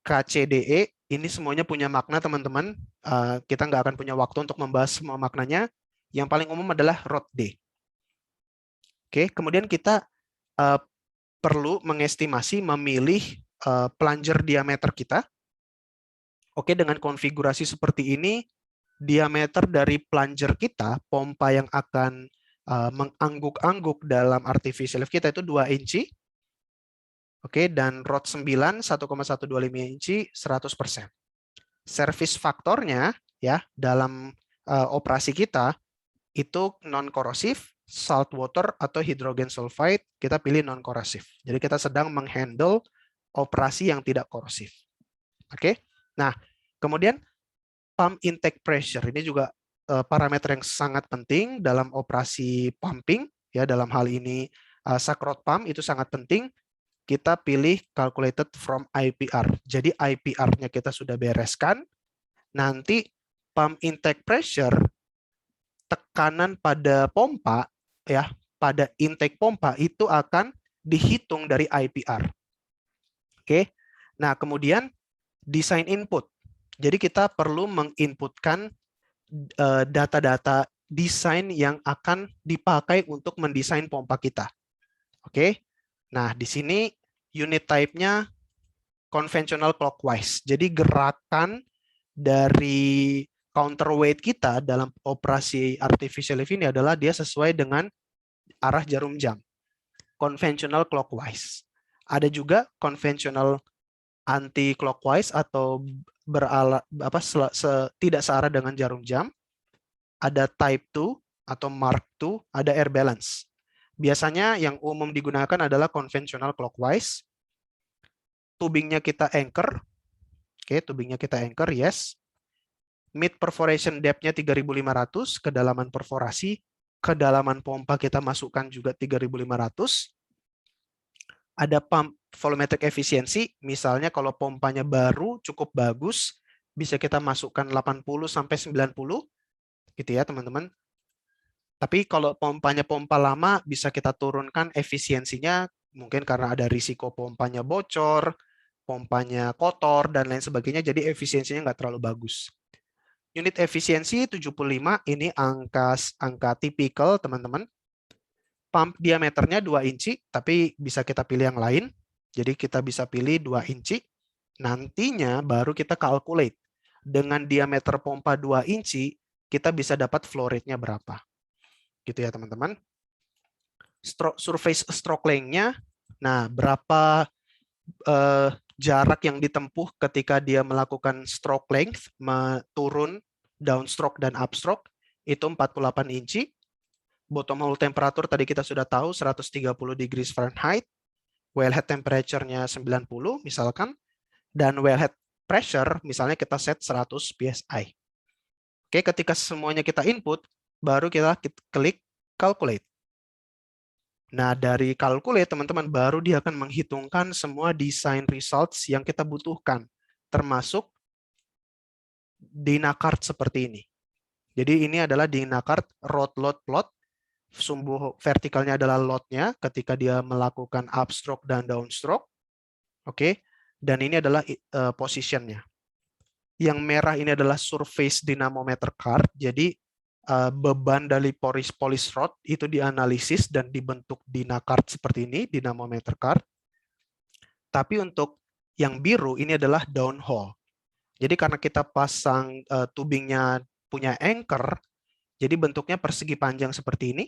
KCDE, ini semuanya punya makna teman-teman. Kita nggak akan punya waktu untuk membahas semua maknanya. Yang paling umum adalah rod D. Oke, kemudian kita perlu mengestimasi, memilih plunger diameter kita. Oke, dengan konfigurasi seperti ini, diameter dari plunger kita, pompa yang akan mengangguk-angguk dalam artificial lift kita itu 2 inci. Oke, dan rod 9, 1,125 inci, 100%. Service faktornya, ya, dalam operasi kita, itu non-korosif, salt water, atau hidrogen sulfide, kita pilih non-korosif. Jadi kita sedang menghandle operasi yang tidak korosif. Oke, nah, kemudian pump intake pressure, ini juga parameter yang sangat penting dalam operasi pumping, ya, dalam hal ini sakrot pump itu sangat penting. Kita pilih calculated from IPR. Jadi IPR-nya kita sudah bereskan. Nanti pump intake pressure, tekanan pada pompa, ya, pada intake pompa itu akan dihitung dari IPR. Oke. Nah, kemudian desain input. Jadi kita perlu menginputkan data-data desain yang akan dipakai untuk mendesain pompa kita. Oke. Nah, di sini unit type-nya conventional clockwise. Jadi gerakan dari counterweight kita dalam operasi artificial lift ini adalah dia sesuai dengan arah jarum jam. Conventional clockwise. Ada juga conventional anti clockwise atau tidak searah dengan jarum jam, ada type 2 atau mark 2, ada air balance. Biasanya yang umum digunakan adalah konvensional clockwise. Tubingnya kita anchor. Oke, tubingnya kita anchor, yes. Mid perforation depth-nya 3.500, kedalaman perforasi, kedalaman pompa kita masukkan juga 3.500. Ada pump volumetric efficiency, misalnya kalau pompanya baru cukup bagus, bisa kita masukkan 80 sampai 90 gitu ya, teman-teman. Tapi kalau pompanya pompa lama, bisa kita turunkan efisiensinya, mungkin karena ada risiko pompanya bocor, pompanya kotor, dan lain sebagainya, jadi efisiensinya nggak terlalu bagus. Unit efisiensi 75, ini angka tipikal, teman-teman. Pump diameternya 2 inci, tapi bisa kita pilih yang lain. Jadi kita bisa pilih 2 inci. Nantinya baru kita calculate. Dengan diameter pompa 2 inci, kita bisa dapat flow rate-nya berapa. Gitu ya, teman-teman. Surface stroke length-nya, nah berapa jarak yang ditempuh ketika dia melakukan stroke length, turun, downstroke, dan upstroke, itu 48 inci. Bottom hole temperature tadi kita sudah tahu 130 degrees Fahrenheit. Wellhead temperature-nya 90 misalkan. Dan wellhead pressure misalnya kita set 100 PSI. Oke, ketika semuanya kita input, baru kita klik calculate. Nah, dari calculate, teman-teman, baru dia akan menghitungkan semua design results yang kita butuhkan, termasuk Dynacart seperti ini. Jadi ini adalah Dynacart rod load plot. Sumbu vertikalnya adalah load-nya ketika dia melakukan upstroke dan downstroke. Oke, dan ini adalah position-nya. Yang merah ini adalah surface dynamometer card. Jadi beban dari polish rod itu dianalisis dan dibentuk Dynacart seperti ini, dynamometer card. Tapi untuk yang biru ini adalah downhole. Jadi karena kita pasang tubingnya punya anchor, jadi bentuknya persegi panjang seperti ini.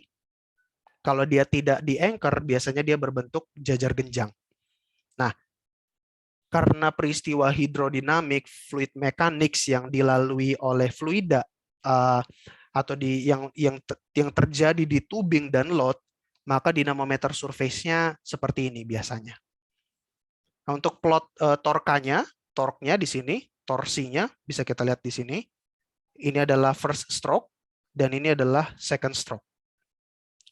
Kalau dia tidak di anchor, biasanya dia berbentuk jajar genjang. Nah, karena peristiwa hidrodinamik, fluid mechanics yang dilalui oleh fluida atau yang terjadi di tubing dan load, maka dinamometer surface-nya seperti ini biasanya. Nah, untuk plot torque-nya di sini, torsinya bisa kita lihat di sini. Ini adalah first stroke dan ini adalah second stroke.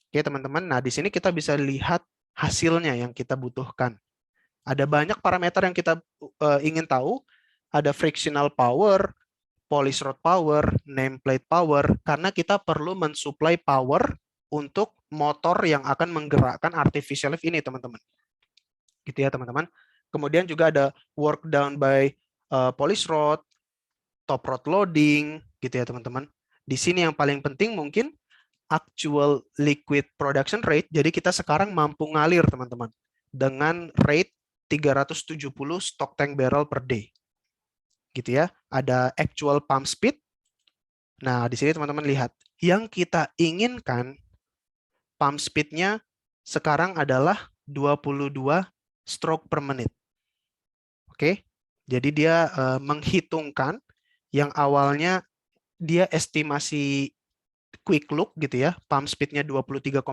Oke, teman-teman. Nah, di sini kita bisa lihat hasilnya yang kita butuhkan. Ada banyak parameter yang kita ingin tahu. Ada frictional power, polish rod power, nameplate power, karena kita perlu mensuplai power untuk motor yang akan menggerakkan artificial lift ini, teman-teman. Gitu ya, teman-teman. Kemudian juga ada work down by polish rod, top rod loading, gitu ya, teman-teman. Di sini yang paling penting mungkin actual liquid production rate. Jadi kita sekarang mampu ngalir, teman-teman, dengan rate 370 stock tank barrel per day. Gitu ya. Ada actual pump speed. Nah, di sini teman-teman lihat, yang kita inginkan pump speed-nya sekarang adalah 22 stroke per menit. Oke. Jadi dia menghitungkan yang awalnya dia estimasi quick look gitu ya, pump speed-nya 23,7.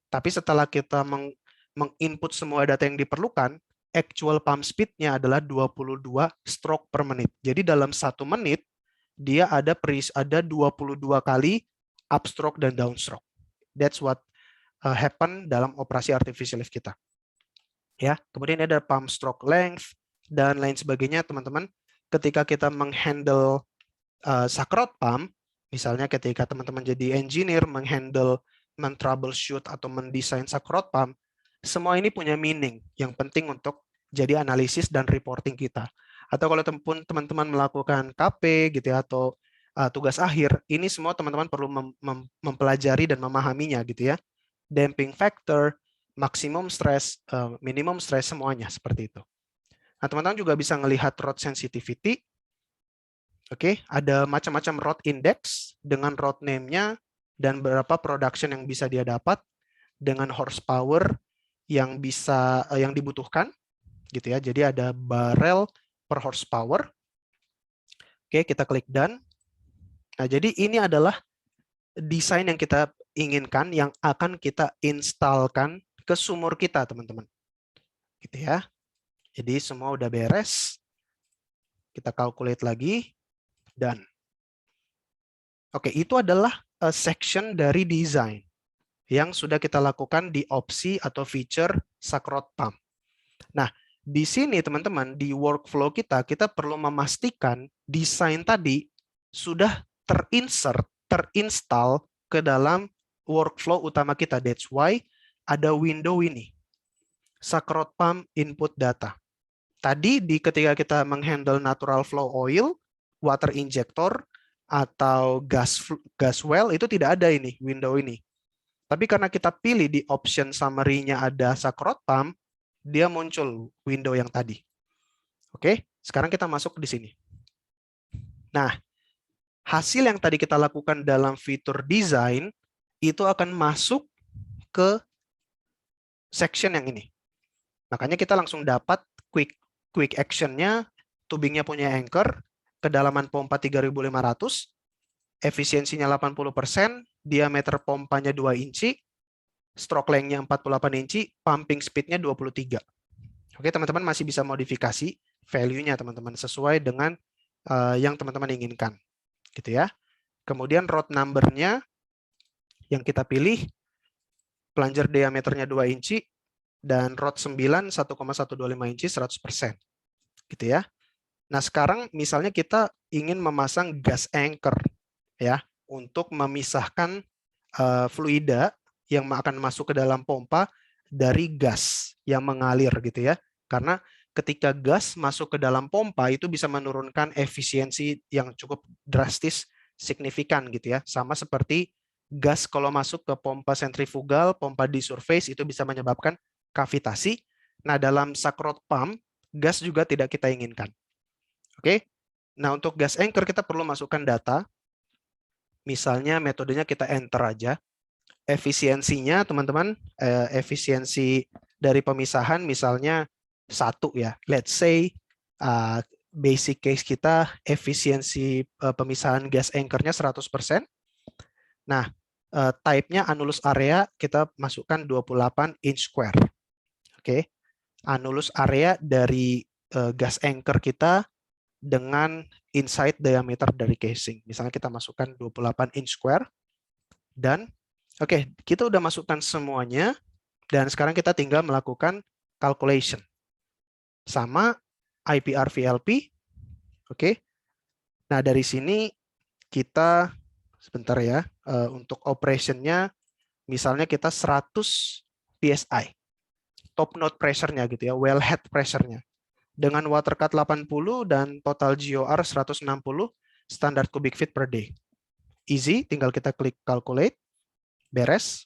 Tapi setelah kita menginput semua data yang diperlukan, actual pump speed-nya adalah 22 stroke per menit. Jadi dalam 1 menit, dia ada 22 kali upstroke dan downstroke. That's what happen dalam operasi artificial lift kita. Ya, kemudian ada pump stroke length dan lain sebagainya, teman-teman. Ketika kita menghandle sakrot pump, misalnya ketika teman-teman jadi engineer menghandle, men-troubleshoot atau mendesain sakrot pump, semua ini punya meaning yang penting untuk jadi analisis dan reporting kita. Atau kalau teman-teman melakukan KP gitu ya, atau tugas akhir, ini semua teman-teman perlu mempelajari dan memahaminya gitu ya. Damping factor, maximum stress, minimum stress, semuanya seperti itu. Nah, teman-teman juga bisa melihat rod sensitivity. Oke, ada macam-macam rod index dengan rod name-nya dan berapa production yang bisa dia dapat dengan horsepower yang dibutuhkan. gitu ya. Jadi ada barrel per horsepower. Oke, kita klik done. Nah, jadi ini adalah desain yang kita inginkan yang akan kita instalkan ke sumur kita, teman-teman. Gitu ya. Jadi semua udah beres. Kita calculate lagi dan oke, itu adalah section dari desain yang sudah kita lakukan di opsi atau feature Sakrot Pump. Nah, di sini teman-teman di workflow kita perlu memastikan desain tadi sudah terinstall ke dalam workflow utama kita. That's why ada window ini, Sakrot Pump Input Data. Tadi ketika kita menghandle natural flow oil, water injector, atau gas well, itu tidak ada ini, window ini. Tapi karena kita pilih di option summary-nya ada Sakrot Pump, dia muncul window yang tadi. Oke, sekarang kita masuk di sini. Nah, hasil yang tadi kita lakukan dalam fitur design, itu akan masuk ke section yang ini. Makanya kita langsung dapat quick action-nya, tubingnya punya anchor, kedalaman pompa 3.500, efisiensinya 80%, diameter pompanya 2 inci, stroke length-nya 48 inci, pumping speed-nya 23. Oke, teman-teman masih bisa modifikasi value-nya, teman-teman, sesuai dengan yang teman-teman inginkan. Gitu ya. Kemudian rod number-nya yang kita pilih, plunger diameternya 2 inci, dan rod 9 1,125 inci 100%. Gitu ya. Nah, sekarang misalnya kita ingin memasang gas anchor ya untuk memisahkan fluida yang akan masuk ke dalam pompa dari gas yang mengalir gitu ya. Karena ketika gas masuk ke dalam pompa itu bisa menurunkan efisiensi yang cukup drastis, signifikan gitu ya. Sama seperti gas kalau masuk ke pompa sentrifugal, pompa di surface itu bisa menyebabkan kavitasi. Nah, dalam Sakrot Pump, gas juga tidak kita inginkan. Oke. Nah, untuk gas anchor kita perlu masukkan data. Misalnya metodenya kita enter aja. Efisiensinya teman-teman, efisiensi dari pemisahan misalnya 1 ya. Let's say basic case kita efisiensi pemisahan gas anchor-nya 100%. Nah, type-nya annulus area kita masukkan 28 inch square. Oke. Annulus area dari gas anchor kita dengan inside diameter dari casing. Misalnya kita masukkan 28 inch square. Dan oke, kita udah masukkan semuanya. Dan sekarang kita tinggal melakukan calculation. Sama IPR VLP. Oke. Nah, dari sini kita, sebentar ya, untuk operation-nya, misalnya kita 100 PSI. Top note pressure-nya gitu ya, wellhead pressure-nya. Dengan water cut 80 dan total GOR 160 standar cubic feet per day. Easy, tinggal kita klik calculate, beres.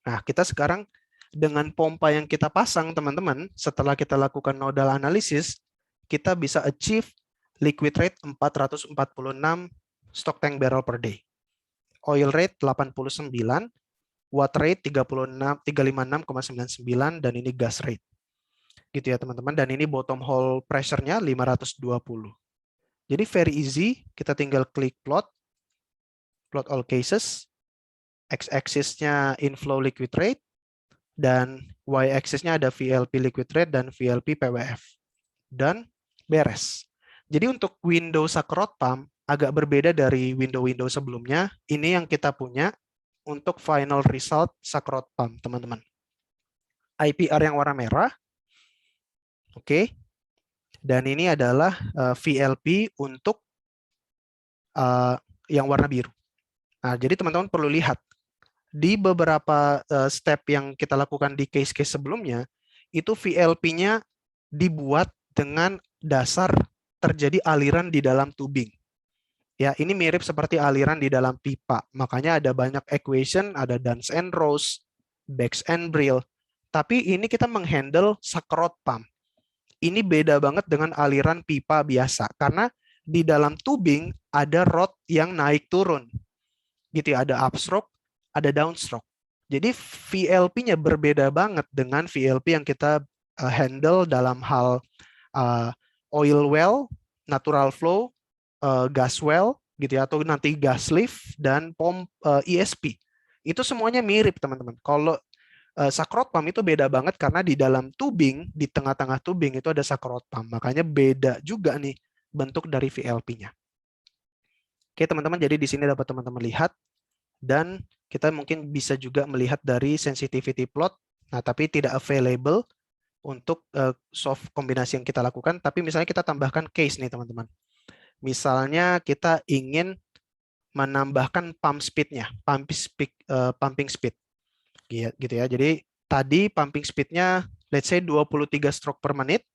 Nah, kita sekarang dengan pompa yang kita pasang, teman-teman, setelah kita lakukan nodal analysis, kita bisa achieve liquid rate 446 stock tank barrel per day. Oil rate 89, water rate 356,99, dan ini gas rate. Gitu ya teman-teman, dan ini bottom hole pressure-nya 520. Jadi very easy, kita tinggal klik plot all cases, x-axis-nya inflow liquid rate, dan y-axis-nya ada VLP liquid rate dan VLP PWF. Dan beres. Jadi untuk Windows Sakrot Pump agak berbeda dari window-window sebelumnya. Ini yang kita punya untuk final result Sakrot Pump, teman-teman. IPR yang warna merah. Oke. Dan ini adalah VLP untuk yang warna biru. Nah, jadi teman-teman perlu lihat di beberapa step yang kita lakukan di case-case sebelumnya, itu VLP-nya dibuat dengan dasar terjadi aliran di dalam tubing. Ya, ini mirip seperti aliran di dalam pipa. Makanya ada banyak equation, ada Duns and Rose, Bex and Brill. Tapi ini kita menghandle Sakrot Pump. Ini beda banget dengan aliran pipa biasa karena di dalam tubing ada rod yang naik turun. Gitu ya, ada upstroke, ada downstroke. Jadi VLP-nya berbeda banget dengan VLP yang kita handle dalam hal oil well, natural flow, gas well, gitu ya, atau nanti gas lift dan ESP. Itu semuanya mirip, teman-teman. Kalau sakrot pump itu beda banget karena di dalam tubing, di tengah-tengah tubing itu ada sakrot pump. Makanya beda juga nih bentuk dari VLP-nya. Oke, teman-teman, jadi di sini dapat teman-teman lihat, dan kita mungkin bisa juga melihat dari sensitivity plot. Nah, tapi tidak available untuk soft kombinasi yang kita lakukan, tapi misalnya kita tambahkan case nih, teman-teman. Misalnya kita ingin menambahkan pump speed-nya, pumping speed. Gitu ya. Jadi tadi pumping speed-nya let's say 23 stroke per menit.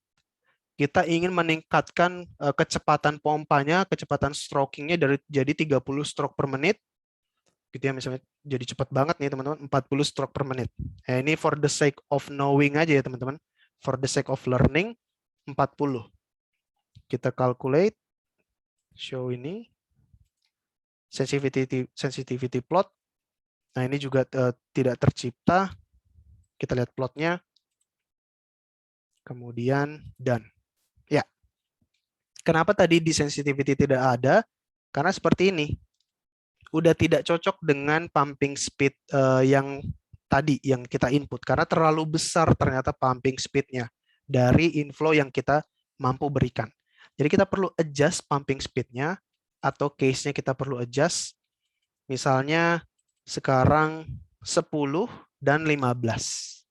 Kita ingin meningkatkan kecepatan pompanya, kecepatan strokingnya dari jadi 30 stroke per menit. Gitu ya, misalnya jadi cepat banget nih teman-teman, 40 stroke per menit. Nah, ini for the sake of knowing aja ya teman-teman. For the sake of learning, 40. Kita calculate, show ini, sensitivity plot. Nah, ini juga tidak tercipta. Kita lihat plotnya. Kemudian done. Ya. Kenapa tadi di sensitivity tidak ada? Karena seperti ini. Udah tidak cocok dengan pumping speed yang tadi yang kita input. Karena terlalu besar ternyata pumping speed-nya dari inflow yang kita mampu berikan. Jadi kita perlu adjust pumping speed-nya atau case-nya kita perlu adjust. Misalnya sekarang 10 dan 15.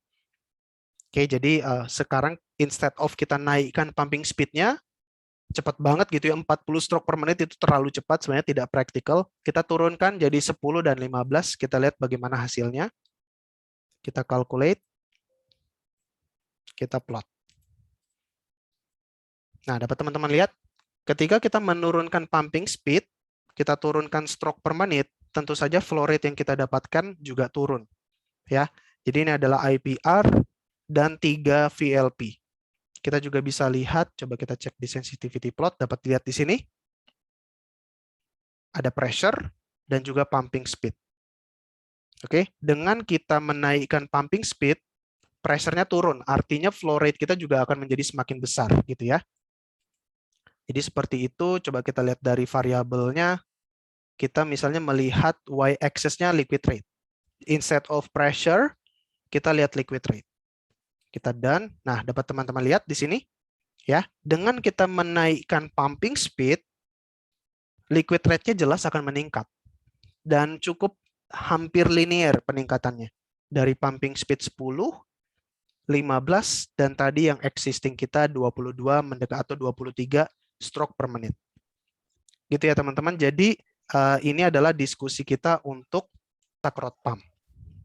Oke, jadi sekarang instead of kita naikkan pumping speed-nya, cepat banget gitu ya, 40 stroke per menit itu terlalu cepat, sebenarnya tidak praktikal. Kita turunkan jadi 10 dan 15, kita lihat bagaimana hasilnya. Kita calculate, kita plot. Nah, dapat teman-teman lihat, ketika kita menurunkan pumping speed, kita turunkan stroke per menit, tentu saja flow rate yang kita dapatkan juga turun. Ya, jadi ini adalah IPR dan 3 VLP. Kita juga bisa lihat, coba kita cek di sensitivity plot, dapat lihat di sini. Ada pressure dan juga pumping speed. Oke, dengan kita menaikkan pumping speed, pressure-nya turun, artinya flow rate kita juga akan menjadi semakin besar, gitu ya. Jadi seperti itu, coba kita lihat dari variabelnya, kita misalnya melihat y-axis-nya liquid rate. Instead of pressure, kita lihat liquid rate. Kita done. Nah, dapat teman-teman lihat di sini, ya. Dengan kita menaikkan pumping speed, liquid rate-nya jelas akan meningkat. Dan cukup hampir linear peningkatannya. Dari pumping speed 10, 15, dan tadi yang existing kita 22 mendekat atau 23 stroke per menit. Gitu ya teman-teman. Jadi ini adalah diskusi kita untuk sakrot pump.